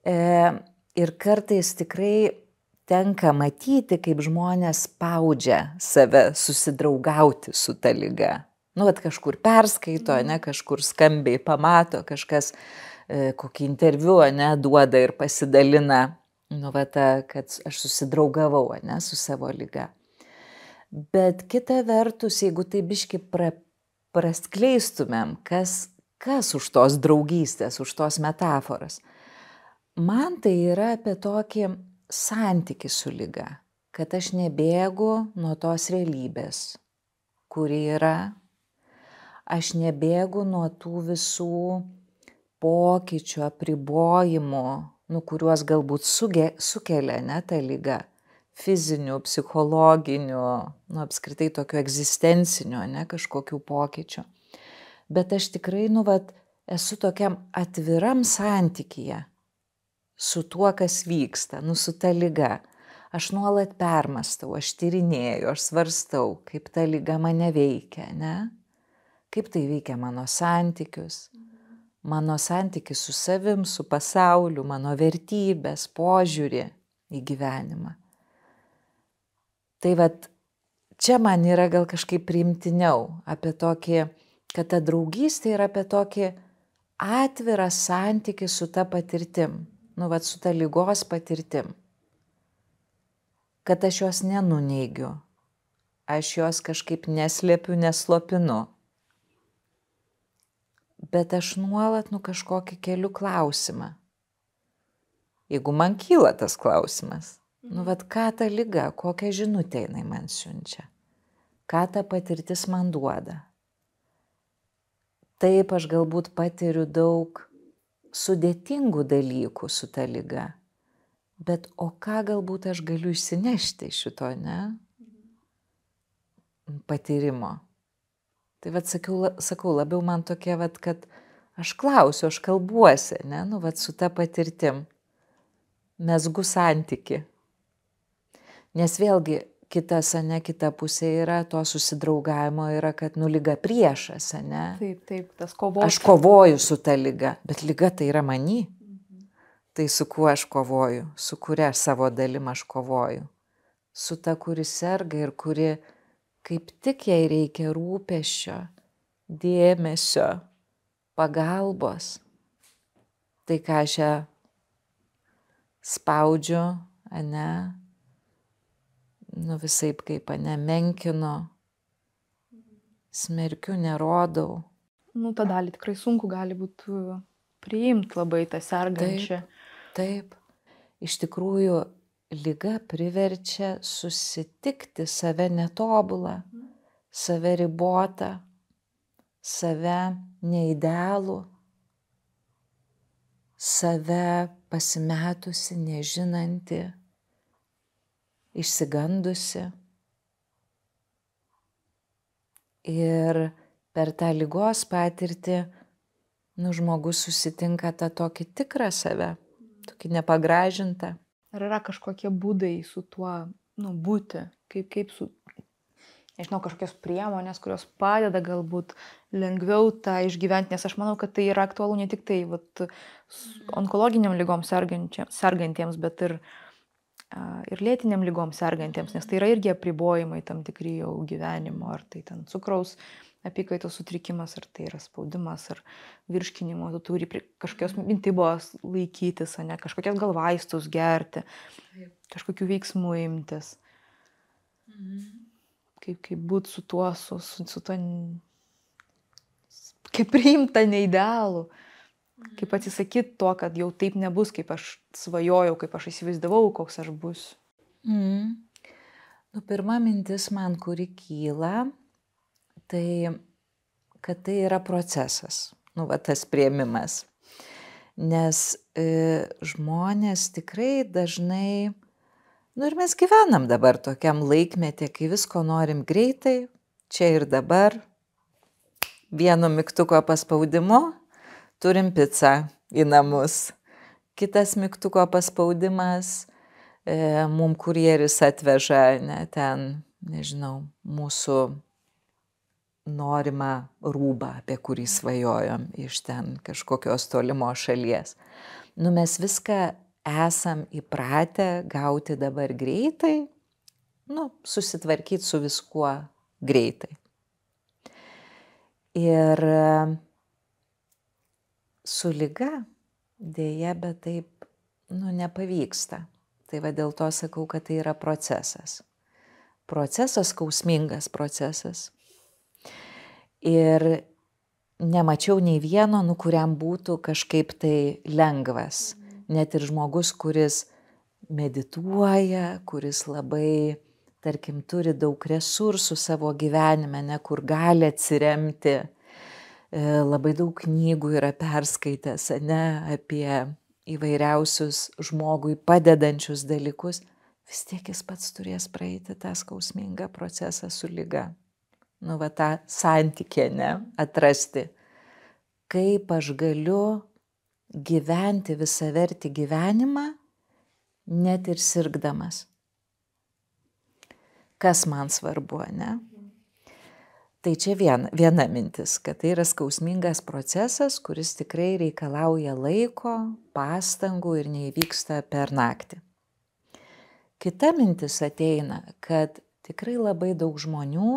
Ir kartais tikrai tenka matyti, kaip žmonės spaudžia save susidraugauti su ta liga. Kažkur perskaito, kažkur skambiai pamato, kažkas kokį interviu, duoda ir pasidalina, kad aš susidraugavau, su savo liga. Bet kita vertus, jeigu tai biškį praskleistumėm, kas už tos draugystės, už tos metaforos, man tai yra apie tokį santykį su liga, kad aš nebėgu nuo tos realybės, kuri yra. Aš nebėgu nuo tų visų pokyčių, apribojimų, kuriuos galbūt sukelia ta liga, fizinių, psichologinių, apskritai tokių egzistencinių, kažkokių pokyčių. Bet aš tikrai, esu tokiam atviram santykyje su tuo, kas vyksta, su ta liga. aš nuolat permastau, aš tyrinėju, aš svarstau, kaip ta liga mane veikia, ne? Kaip tai veikia mano santykius su savim, su pasauliu, mano vertybės, požiūrį į gyvenimą. Tai vat, čia man yra gal kažkaip priimtiniau apie tokį, kad ta draugystė yra apie tokį atvirą santykį su ta patirtim, vat su ta ligos patirtim. Kad aš jos nenuneigiu, aš jos kažkaip neslėpiu, neslopinu. Bet aš nuolat kažkokį keliu klausimą. Jeigu man kyla tas klausimas, vat ką ta liga, kokią žinutę jinai man siunčia, ką ta patirtis man duoda. Taip, aš galbūt patiriu daug sudėtingų dalykų su ta liga, bet o ką galbūt aš galiu išsinešti iš šito, ne? Patyrimo. Tai vat sakau, labiau man tokia, vat, kad aš klausiu, aš kalbuosi, ne, vat su ta patirtim, mezgu santyki. Nes vėlgi kita pusė yra to susidraugavimo, yra, kad liga priešas, ne? Taip, tas kovos. Aš kovoju su ta liga, bet liga tai yra many. Tai su kuo aš kovoju, su kuria savo dalim aš kovoju. Su ta, kuri serga ir kuri kaip tik jai reikia rūpesčio, dėmesio, pagalbos. Tai ką aš ją spaudžiu, ane, visaip kaip, ane, menkinu, smerkiu, nerodau. Ta dalį tikrai sunku gali būti priimti labai tą sergančią. Taip. Iš tikrųjų, liga priverčia susitikti save netobulą, save ribotą, save neidealų, save pasimetusi, nežinanti, išsigandusi. Ir per tą ligos patirtį, žmogus susitinka tą tokį tikrą save, tokį nepagražintą. Ar yra kažkokie būdai su tuo, būti, kaip su, nežinau, kažkokios priemonės, kurios padeda galbūt lengviau tą išgyventi, nes aš manau, kad tai yra aktualu ne tik tai onkologiniam ligom sergantiems, bet ir lėtiniam ligom sergantiems, nes tai yra irgi apribojimai tam tikri jau gyvenimo, ar tai ten cukraus apykaitos sutrikimas, ar tai yra spaudimas, ar virškinimo, tu turi kažkokios mitybos laikytis, ne, kažkokias gal vaistus gerti, kažkokių veiksmų imtis. Kaip būti su tuo, kaip priimta neidealų, kaip atsisakyti to, kad jau taip nebus, kaip aš svajojau, kaip aš įsivaizdavau, koks aš būsiu. Pirma mintis man, kuri kyla, tai, kad tai yra procesas, tas priėmimas. Nes žmonės tikrai dažnai, ir mes gyvenam dabar tokiam laikmetį, kai visko norim greitai, čia ir dabar, vienu mygtuko paspaudimu turim picą į namus. Kitas mygtuko paspaudimas, mum kurjeris atveža, ne, ten, nežinau, mūsų norimą rūbą, apie kurį svajojom iš ten kažkokios tolimos šalies. Mes viską esam įpratę gauti dabar greitai, susitvarkyti su viskuo greitai. Ir su liga dėja, bet taip, nepavyksta. Tai va dėl to sakau, kad tai yra procesas. Procesas, skausmingas procesas. Ir nemačiau nei vieno, kuriam būtų kažkaip tai lengvas. Net ir žmogus, kuris medituoja, kuris labai, tarkim, turi daug resursų savo gyvenime, kur gali atsiremti, labai daug knygų yra perskaitęs, apie įvairiausius žmogui padedančius dalykus, vis tiek jis pats turės praeiti tą skausmingą procesą su liga. Tą santykį, atrasti. Kaip aš galiu gyventi visavertį gyvenimą, net ir sirgdamas. kas man svarbu, ne? Tai čia viena mintis, kad tai yra skausmingas procesas, kuris tikrai reikalauja laiko, pastangų ir neįvyksta per naktį. Kita mintis ateina, kad tikrai labai daug žmonių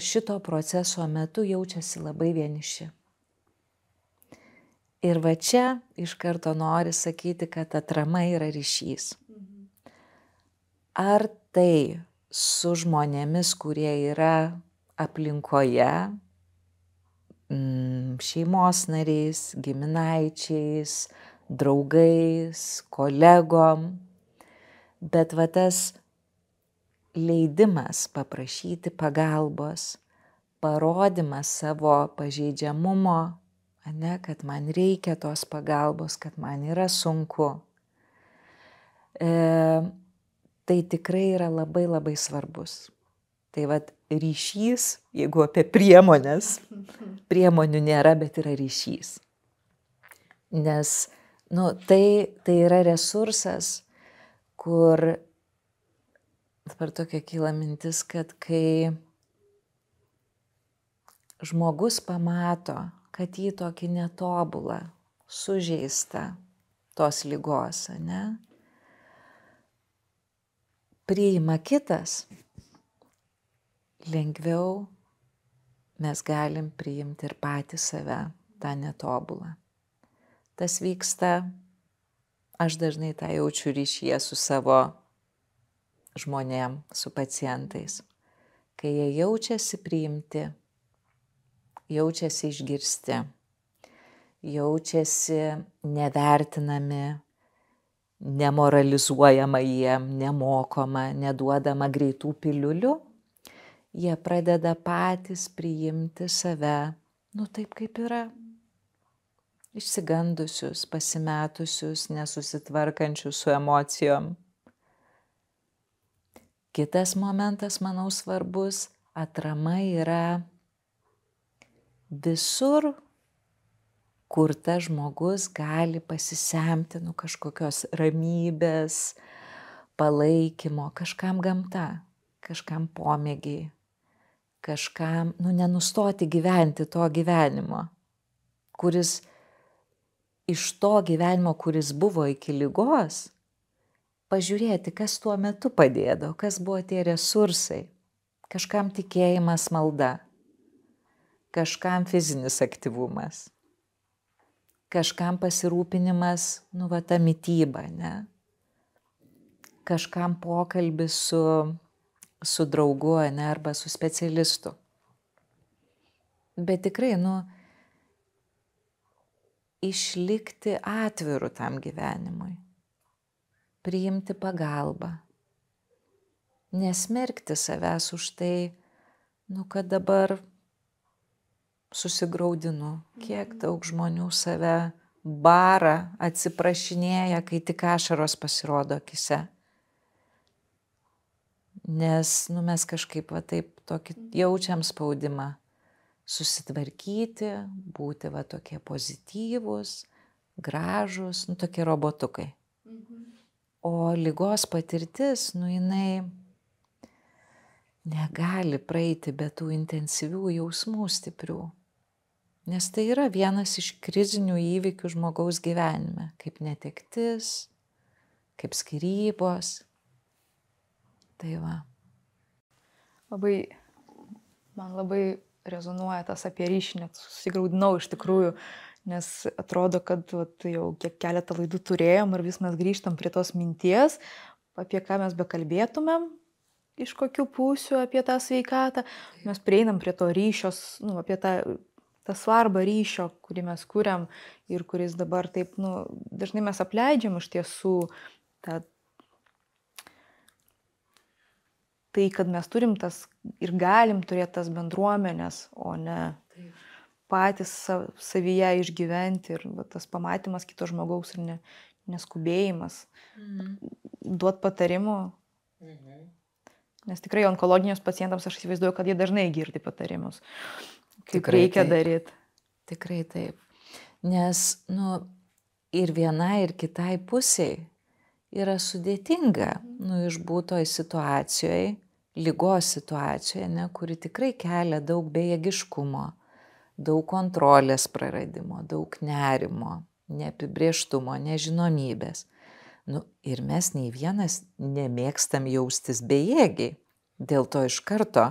šito proceso metu jaučiasi labai vieniši. Ir va čia iš karto nori sakyti, kad atrama yra ryšys. Ar tai su žmonėmis, kurie yra aplinkoje, šeimos nariais, giminaičiais, draugais, kolegom, bet va tas leidimas paprašyti pagalbos, parodimas savo pažeidžiamumo, ne, kad man reikia tos pagalbos, kad man yra sunku. Tai tikrai yra labai labai svarbus. Tai vat ryšys, jeigu apie priemonės, priemonių nėra, bet yra ryšys. Nes tai yra resursas, kur dabar tokia kyla mintis, kad kai žmogus pamato, kad jį tokį netobulą, sužeistą tos ligos, ne? Priima kitas, lengviau mes galim priimti ir patį save, tą netobulą. Tas vyksta, aš dažnai tą jaučiu ryšyje su savo žmonėm, su pacientais. Kai jie jaučiasi priimti, jaučiasi išgirsti, jaučiasi nevertinami, nemoralizuojama jiem, nemokoma, neduodama greitų piliulių, jie pradeda patys priimti save, taip kaip yra, išsigandusius, pasimetusius, nesusitvarkančius su emocijom. Kitas momentas, manau, svarbus, atrama yra visur, kur tas žmogus gali pasisemti kažkokios ramybės, palaikymo, kažkam gamta, kažkam pomėgiai, kažkam, nenustoti gyventi to gyvenimo, kuris iš to gyvenimo, kuris buvo iki ligos, pažiūrėti, kas tuo metu padėdavo, kas buvo tie resursai, kažkam tikėjimas, malda, kažkam fizinis aktyvumas, kažkam pasirūpinimas, ta mityba, ne? Kažkam pokalbis su draugu, ne, arba su specialistu. Bet tikrai, išlikti atviru tam gyvenimui, priimti pagalbą, nesmerkti savęs už tai, kad dabar susigraudinu, kiek daug žmonių save bara, atsiprašinėja, kai tik ašaros pasirodo akise. Nes mes kažkaip taip tokį jaučiam spaudimą susitvarkyti, būti tokie pozityvūs, gražūs, tokie robotukai. O ligos patirtis, jinai negali praeiti be tų intensyvių jausmų stiprių. Nes tai yra vienas iš krizinių įvykių žmogaus gyvenime, kaip netektis, kaip skyrybos. Tai va. Man labai rezonuoja tas apie ryšį, net susigraudinau iš tikrųjų, nes atrodo, kad jau keletą laidų turėjom ir vis mes grįžtam prie tos minties, apie ką mes bekalbėtumėm, iš kokių pusių apie tą sveikatą. Mes prieinam prie to ryšios, apie tą svarbą ryšio, kurį mes kuriam ir kuris dabar taip, dažnai mes apleidžiam iš tiesų tai, kad mes turim tas ir galim turėti tas bendruomenės, o ne patys savyje išgyventi ir tas pamatymas kito žmogaus ir neskubėjimas, duot patarimų. Nes tikrai onkologinius pacientams aš įsivaizduoju, kad jie dažnai girdi patarimus, kaip tikrai reikia daryti. Tikrai taip. Nes ir vienai ir kitai pusiai yra sudėtinga, išbūtoj situacijoje, lygos situacijoje, ne, kuri tikrai kelia daug bejėgiškumo, daug kontrolės praradimo, daug nerimo, neapibrėžtumo, nežinomybės. Ir mes nei vienas nemėgstam jaustis bejėgiai. Dėl to iš karto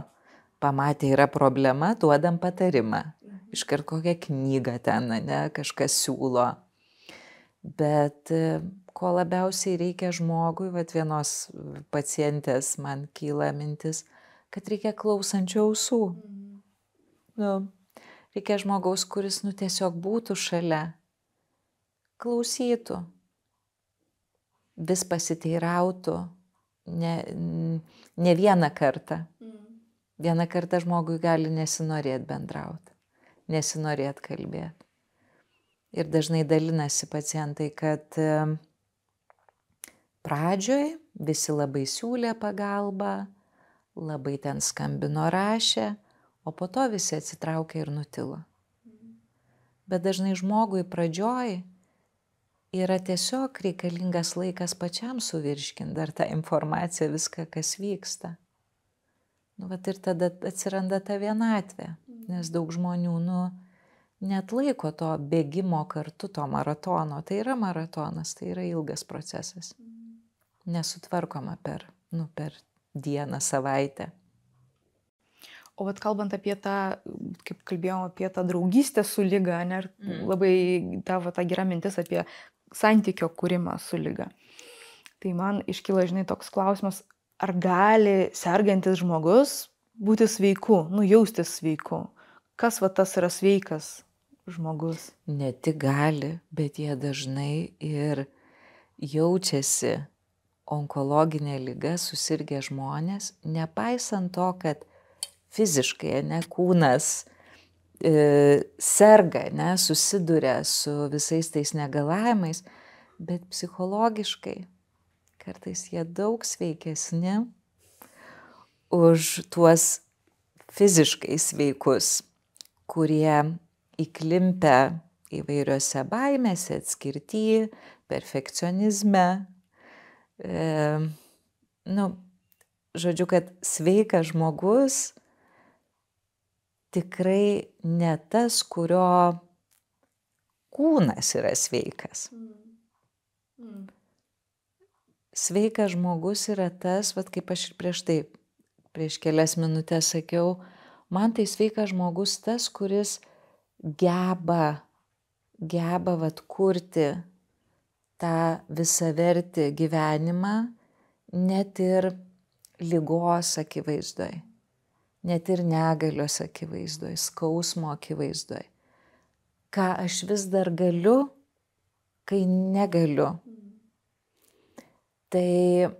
pamatę yra problema, duodam patarimą. Iškart kokią knygą ten, ne, kažkas siūlo. Bet ko labiausiai reikia žmogui, vienos pacientės man kyla mintis, kad reikia klausančių ausų. Reikia žmogaus, kuris tiesiog būtų šalia, klausytų, vis pasiteirautų, ne vieną kartą. Vieną kartą žmogui gali nesinorėti bendrauti, nesinorėti kalbėti. Ir dažnai dalinasi pacientai, kad pradžioj visi labai siūlė pagalbą, labai ten skambino, rašė, o po to visi atsitraukė ir nutilo. Bet dažnai žmogui pradžioj yra tiesiog reikalingas laikas pačiam suvirškinti dar tą informaciją, viską, kas vyksta. Ir tada atsiranda ta vienatvė, nes daug žmonių neatlaiko to bėgimo kartu, to maratono. Tai yra maratonas, tai yra ilgas procesas. Nesutvarkoma per dieną, savaitę. O kalbant apie tą, kaip kalbėjom, apie tą draugystę su liga, labai tavo ta gera mintis apie santykio kūrimą su liga. Tai man iškyla, toks klausimas, ar gali sergantis žmogus būti sveiku, jaustis sveiku? Kas tas yra sveikas žmogus? Ne tik gali, bet jie dažnai ir jaučiasi onkologinė liga, susirgę žmonės, nepaisant to, kad fiziškai, kūnas serga, susiduria su visais tais negalavimais, bet psichologiškai kartais jie daug sveikesni už tuos fiziškai sveikus, kurie įklimpę įvairiose baimėse, atskirty, perfekcionizme. Žodžiu, kad sveikas žmogus tikrai ne tas, kurio kūnas yra sveikas. Sveikas žmogus yra tas, kaip aš ir prieš kelias minutės sakiau, man tai sveikas žmogus tas, kuris geba kurti tą visavertį gyvenimą, net ir ligos akivaizdoj, net ir negalios akivaizdoj, skausmo akivaizdoj. Ką aš vis dar galiu, kai negaliu. Tai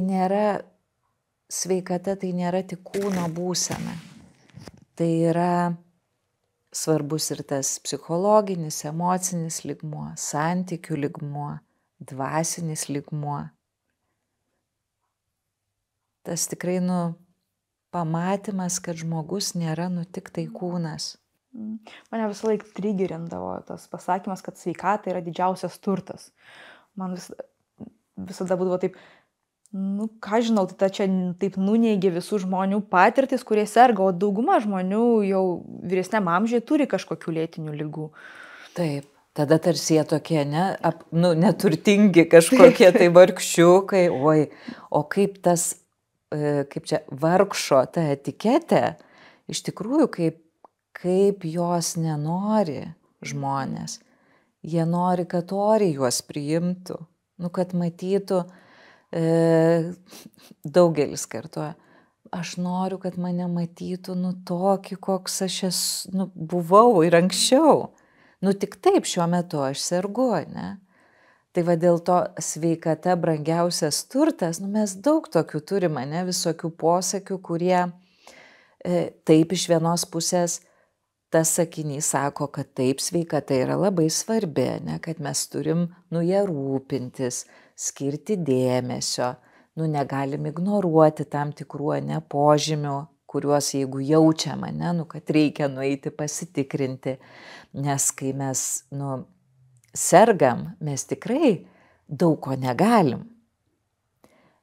nėra sveikata, tai nėra tik kūno būsena. Tai yra svarbus ir tas psichologinis, emocinis lygmuo, santykių lygmuo, dvasinis lygmuo. Tas tikrai pamatymas, kad žmogus nėra tik tai kūnas. Mane visą laiką trigerindavo tas pasakymas, kad sveikata yra didžiausias turtas. Man visada būdavo taip, ką žinau, tai čia taip nuneigia visų žmonių patirtis, kurie serga, o dauguma žmonių jau vyresniam amžiuje turi kažkokių lėtinių ligų. Taip, tada tarsi jie tokie, neturtingi kažkokie tai vargšiukai, o kaip tas, kaip čia vargšo ta etiketė, iš tikrųjų, kaip jos nenori žmonės. Jie nori, kad oriai juos priimtų, kad matytų, daugelis kartuoja, aš noriu, kad mane matytų, tokį, koks aš buvau ir anksčiau. Tik taip šiuo metu aš sergu, ne? Tai dėl to sveikata brangiausias turtas, mes daug tokių turime, visokių posakių, kurie taip iš vienos pusės tas sakinys sako, kad taip sveikata yra labai svarbi, kad mes turim ją rūpintis, skirti dėmesio, negalim ignoruoti tam tikrų požymių, kuriuos jeigu jaučiam, kad reikia nueiti pasitikrinti, nes kai mes sergam, mes tikrai daug ko negalim.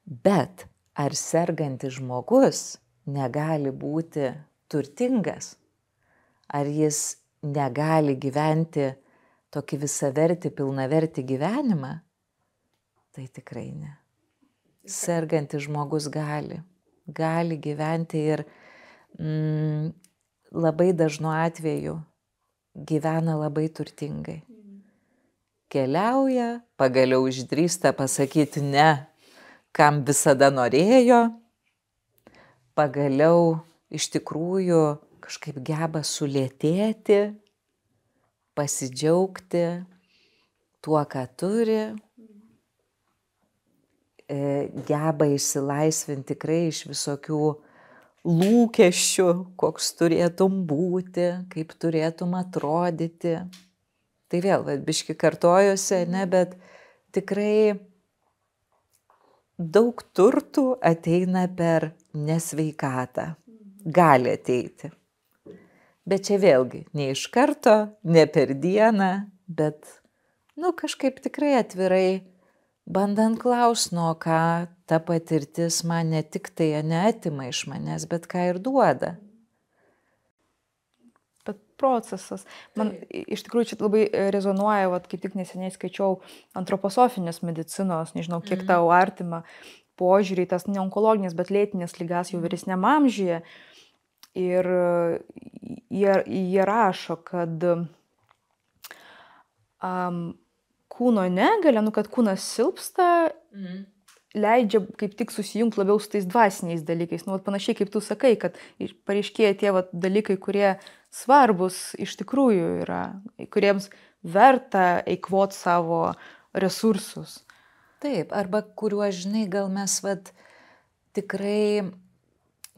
Bet ar sergantis žmogus negali būti turtingas? Ar jis negali gyventi tokį visavertį, pilnavertį gyvenimą? Tai tikrai ne. Sergantis žmogus gali gyventi ir labai dažnu atveju gyvena labai turtingai. Keliauja, pagaliau išdrįsta pasakyti ne, kam visada norėjo, pagaliau iš tikrųjų kažkaip geba sulėtėti, pasidžiaugti tuo, ką turi, geba išsilaisvinti tikrai iš visokių lūkesčių, koks turėtum būti, kaip turėtum atrodyti. Tai vėl, biški kartojuosi, ne, bet tikrai daug turtų ateina per nesveikatą. Gali ateiti. Bet čia vėlgi, ne iš karto, ne per dieną, bet, kažkaip tikrai atvirai bandant klaust, ką ta patirtis man ne tik tai neatima iš manęs, bet ką ir duoda. Bet procesas. Man iš tikrųjų čia labai rezonuoja, kaip tik neseniai skaičiau antroposofinės medicinos, nežinau, kiek tau artima požiūrį, tas ne onkologinės, bet lėtinės ligas jau vyresniam amžiuje. Ir jie rašo, kad kūno negalia, kad kūnas silpsta, leidžia kaip tik susijungti labiau su tais dvasiniais dalykais. Panašiai kaip tu sakai, kad pareiškėja tie dalykai, kurie svarbus iš tikrųjų yra, kuriems verta eikvoti savo resursus. Taip, arba kuriuos, žinai, gal mes tikrai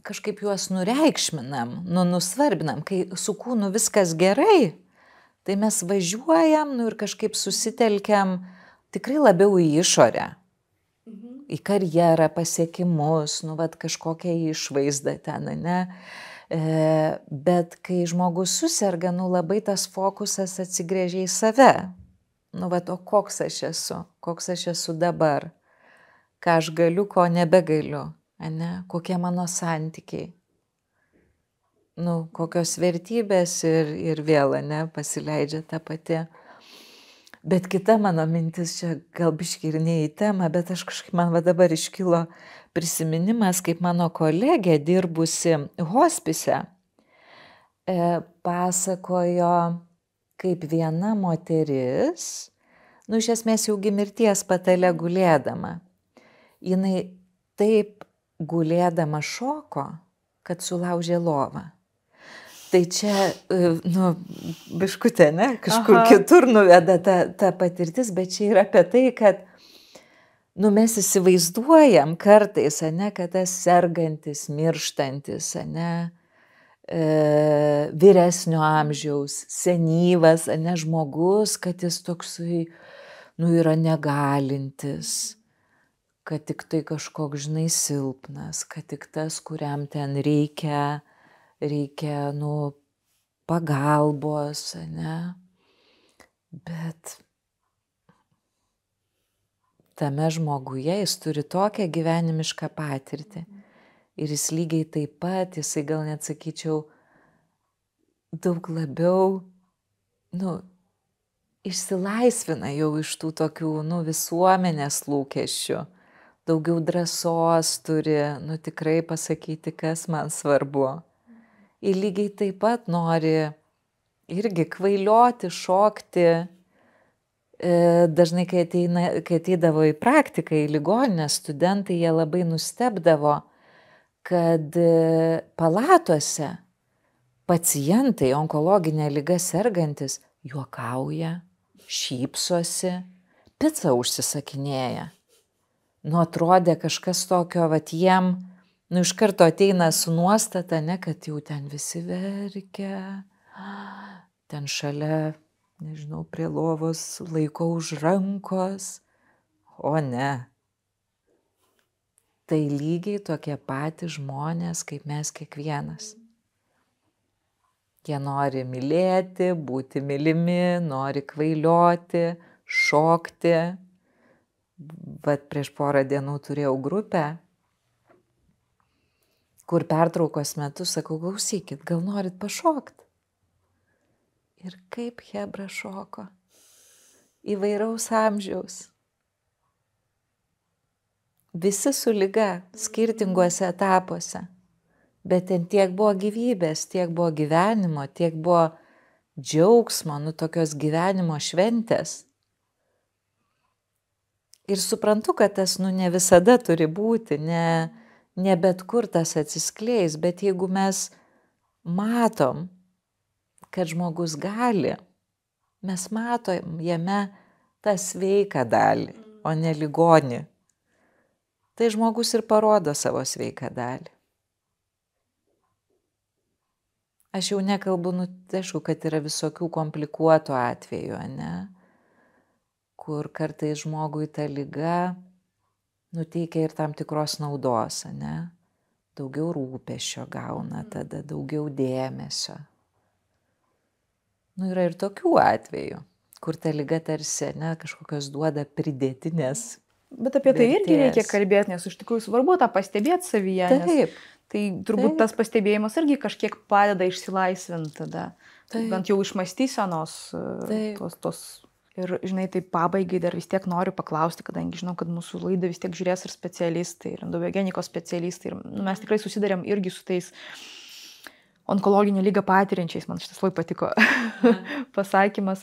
kažkaip juos nureikšminam, nusvarbinam, kai su kūnu viskas gerai, tai mes važiuojam ir kažkaip susitelkiam tikrai labiau į išorę, į karjerą, pasiekimus, kažkokią išvaizdą ten, ne? Bet kai žmogus suserga, labai tas fokusas atsigrėžia į save. O koks aš esu dabar, ką aš galiu, ko nebegaliu. Kokie mano santykiai, kokios vertybės ir vėl, pasileidžia ta pati. Bet kita mano mintis, čia gal biškį ir ne į temą, bet aš kažkaip man dabar iškilo prisiminimas, kaip mano kolegė dirbusi hospise pasakojo, kaip viena moteris, iš esmės jau mirties patale gulėdama, jinai taip gulėdama šoko, kad sulaužė lovą. Tai čia, biškutė, ne, kažkur kitur nuveda ta patirtis, bet čia yra apie tai, kad, mes įsivaizduojam kartais, kad tas sergantis, mirštantis, vyresnio amžiaus, senyvas, žmogus, kad jis toksai, yra negalintis, kad tik tai kažkoks, žinai, silpnas, kad tik tas, kuriam ten reikia, pagalbos, Bet tame žmoguje jis turi tokią gyvenimišką patirtį. Ir jis lygiai taip pat, jisai gal net sakyčiau, daug labiau, išsilaisvina jau iš tų tokių, visuomenės lūkesčių. Daugiau drąsos turi, tikrai pasakyti, kas man svarbu. Ir lygiai taip pat nori irgi kvailioti, šokti. Dažnai, kai ateidavo į praktiką, į ligoninę, studentai, jie labai nustebdavo, kad palatose pacientai, onkologinė liga sergantis, juokauja, šypsosi, picą užsisakinėja. Atrodė kažkas tokio, jiem, iš karto ateina su nuostata, kad jau ten visi verkia, ten šalia, nežinau, prie lovos laiko už rankos, o ne. Tai lygiai tokie patys žmonės, kaip mes kiekvienas. Jie nori mylėti, būti mylimi, nori kvailioti, šokti, Bet prieš porą dienų turėjau grupę, kur pertraukos metu sakau, klausykit, gal norit pašokti? Ir kaip chebra šoko. Įvairaus amžiaus. Visi su liga, skirtinguose etapuose. Bet ten tiek buvo gyvybės, tiek buvo gyvenimo, tiek buvo džiaugsmo, tokios gyvenimo šventės. Ir suprantu, kad tas ne visada turi būti, ne bet kur tas atsiskleis, bet jeigu mes matom, kad žmogus gali, mes matom jame tą sveiką dalį, o ne ligonį. Tai žmogus ir parodo savo sveiką dalį. Aš jau nekalbu, aišku, kad yra visokių komplikuotų atvejų, ne? Kur kartais žmogui ta liga nuteikia ir tam tikros naudos, ne? Daugiau rūpesčio gauna, tada daugiau dėmesio. Yra ir tokių atvejų, kur ta liga tarsi, ne, kažkokios duoda pridėtinės. Bet apie tai irgi reikia kalbėti, nes iš tikrųjų svarbu tą pastebėti savyje. Taip. Tai turbūt tas pastebėjimas irgi kažkiek padeda išsilaisvinti tada. Bent jau iš mąstysenos tos. Ir, žinai, tai pabaigai dar vis tiek noriu paklausti, kadangi žinau, kad mūsų laidą vis tiek žiūrės ir specialistai, ir endobiogenikos specialistai. Ir mes tikrai susidarėm irgi su tais onkologinę ligą patiriančiais, man šitas labai patiko pasakymas,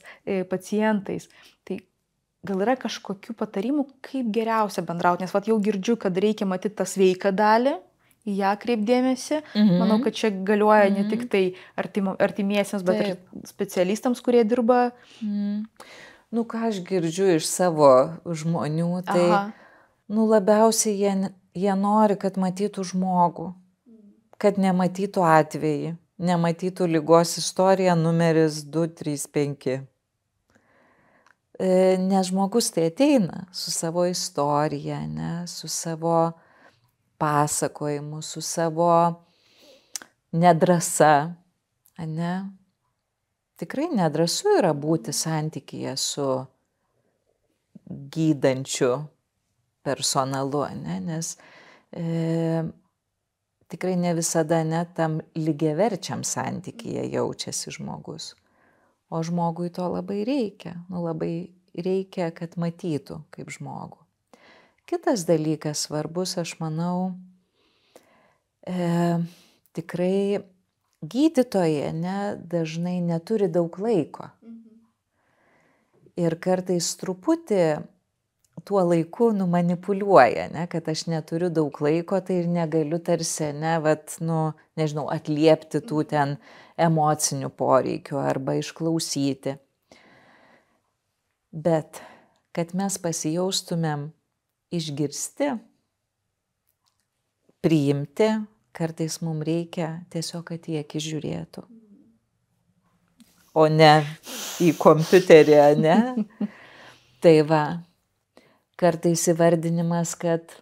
pacientais. Tai gal yra kažkokių patarimų, kaip geriausia bendrauti, nes jau girdžiu, kad reikia matyti tą sveiką dalį, į ją kreipdėmėsi. Manau, kad čia galioja ne tik tai artimiesiems, bet ir specialistams, kurie dirba. Ką aš girdžiu iš savo žmonių, tai labiausiai jie nori, kad matytų žmogų, kad nematytų atvejį, nematytų ligos istoriją numeris 235. Nes žmogus tai ateina su savo istorija, ne, su savo pasakojimu, su savo nedrąsa, ne. Tikrai nedrąsu yra būti santykyje su gydančiu personalu, ne, nes tikrai ne visada net tam lygiaverčiam santykyje jaučiasi žmogus. O žmogui to labai reikia. Labai reikia, kad matytų kaip žmogų. Kitas dalykas svarbus, aš manau, tikrai gydytojai dažnai neturi daug laiko. Ir kartais truputį tuo laiku manipuliuoja, ne, kad aš neturiu daug laiko, tai ir negaliu tarsi, nežinau, atliepti tų ten emocinių poreikių arba išklausyti. Bet kad mes pasijaustumėm išgirsti, priimti, kartais mums reikia tiesiog, kad į akis žiūrėtų. O ne į kompiuterį, ne? Tai va, kartais įvardinimas, kad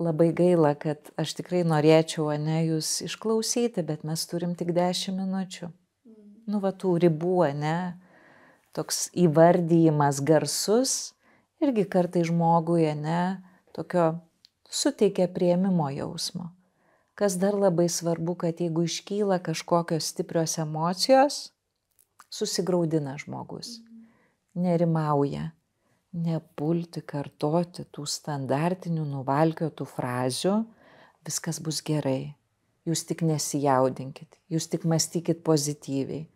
labai gaila, kad aš tikrai norėčiau, jūs išklausyti, bet mes turim tik 10 minučių. Tų ribų, toks įvardijimas garsus, irgi kartais žmogui, tokio suteikia priėmimo jausmo. Kas dar labai svarbu, kad jeigu iškyla kažkokios stiprios emocijos, susigraudina žmogus, nerimauja. Nepulti kartoti tų standartinių nuvalkiotų frazių, viskas bus gerai, jūs tik nesijaudinkit, jūs tik mąstykit pozityviai,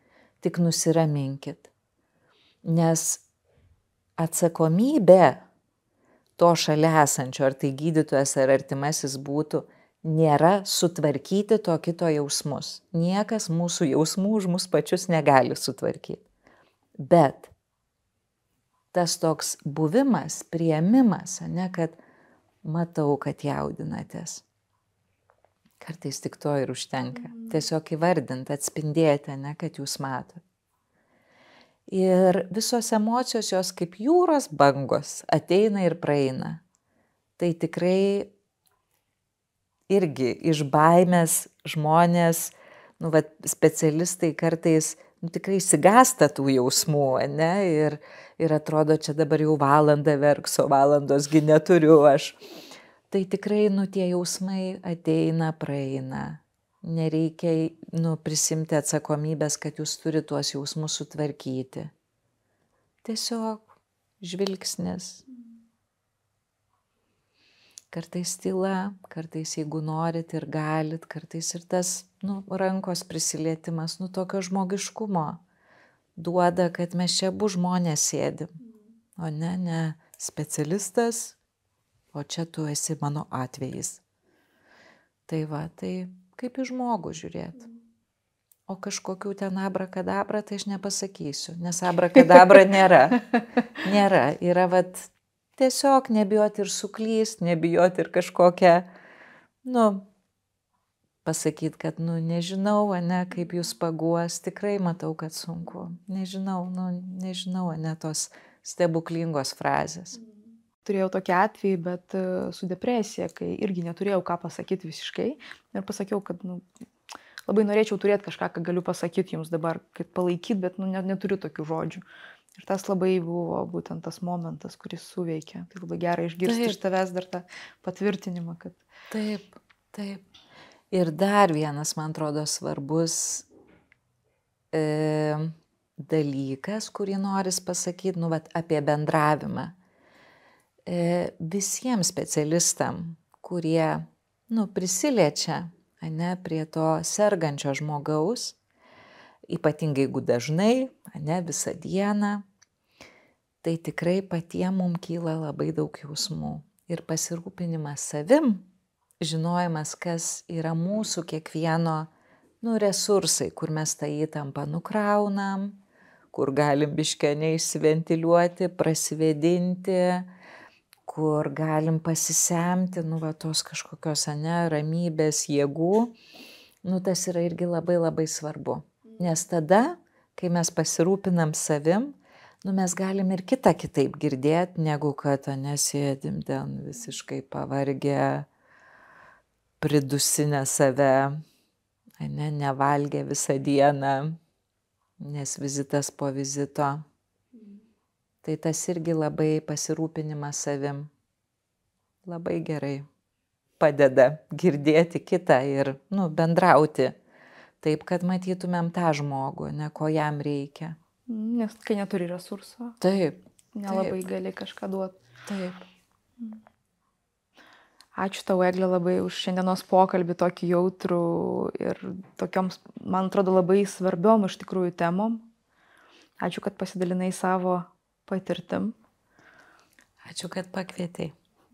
tik nusiraminkit. Nes atsakomybė to šalia esančio, ar tai gydytojas ar artimasis būtų, nėra sutvarkyti to kito jausmus. Niekas mūsų jausmų už mus pačius negali sutvarkyti. Bet tas toks buvimas, priėmimas, kad matau, kad jaudinatės. Kartais tik to ir užtenka. Tiesiog įvardinti, atspindėti, kad jūs matot. Ir visos emocijos jos kaip jūros bangos ateina ir praeina. Tai tikrai irgi iš baimės žmonės, specialistai kartais tikrai išsigąsta tų jausmų, ir atrodo, čia dabar jau valandą verksiu, valandosgi neturiu aš. Tai tikrai, tie jausmai ateina, praeina. Nereikia, prisimti atsakomybės, kad jūs turite tuos jausmus sutvarkyti. Tiesiog žvilgsnis. Kartais tyla, kartais jeigu norit ir galit, kartais ir tas, rankos prisilietimas, tokio žmogiškumo duoda, kad mes čia abu žmonės sėdim. O ne specialistas, o čia tu esi mano atvejis. Tai kaip į žmogų žiūrėti. O kažkokių ten abrakadabra, tai aš nepasakysiu, nes abrakadabra nėra. Nėra. Yra tiesiog nebijoti ir suklyst, nebijoti ir kažkokią, pasakyti, kad, nežinau, kaip jūs paguos, tikrai matau, kad sunku. Nežinau, tos stebuklingos frazės. Turėjau tokį atvejį, bet su depresija, kai irgi neturėjau ką pasakyti visiškai. Ir pasakiau, kad labai norėčiau turėti kažką, ką galiu pasakyti jums dabar, kaip palaikyti, bet neturiu tokių žodžių. Ir tas labai buvo būtent tas momentas, kuris suveikia. Tai labai gerai išgirsti iš tavęs dar tą patvirtinimą, kad... Taip. Ir dar vienas, man atrodo, svarbus dalykas, kurį noris pasakyti, apie bendravimą. Visiems specialistam, kurie, prisiliečia, prie to sergančio žmogaus, ypatingai jeigu dažnai, visą dieną, tai tikrai patiem mums kyla labai daug jausmų. Ir pasirūpinimas savim, žinojimas, kas yra mūsų kiekvieno, resursai, kur mes tą įtampą nukraunam, kur galim biškį neišsiventiliuoti, prasivėdinti, kur galim pasisemti, tos kažkokios, ramybės, jėgų, tas yra irgi labai labai svarbu. Nes tada, kai mes pasirūpinam savim, mes galim ir kitą kitaip girdėti, negu kad nesėdim ten visiškai pavargę, pridusinę save, nevalgę visą dieną, nes vizitas po vizito. Tai tas irgi labai pasirūpinimas savim. Labai gerai padeda girdėti kitą ir, bendrauti. Taip, kad matytumėm tą žmogų, ko jam reikia. Nes kai neturi resurso, taip, nelabai gali kažką duoti. Taip. Ačiū tau, Eglė, labai už šiandienos pokalbį tokį jautrų ir tokioms, man atrodo, labai svarbiom iš tikrųjų temom. Ačiū, kad pasidalinai savo patirtim. Ačiū, kad pakvietei.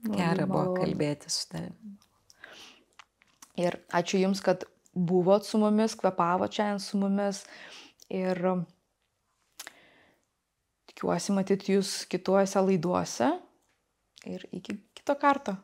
Gera buvo kalbėti su tavimi. Ir ačiū Jums, kad buvot su mumis, kvepavot šiandien su mumis. Ir tikiuosi matyti Jūs kituose laiduose. Ir iki kito karto.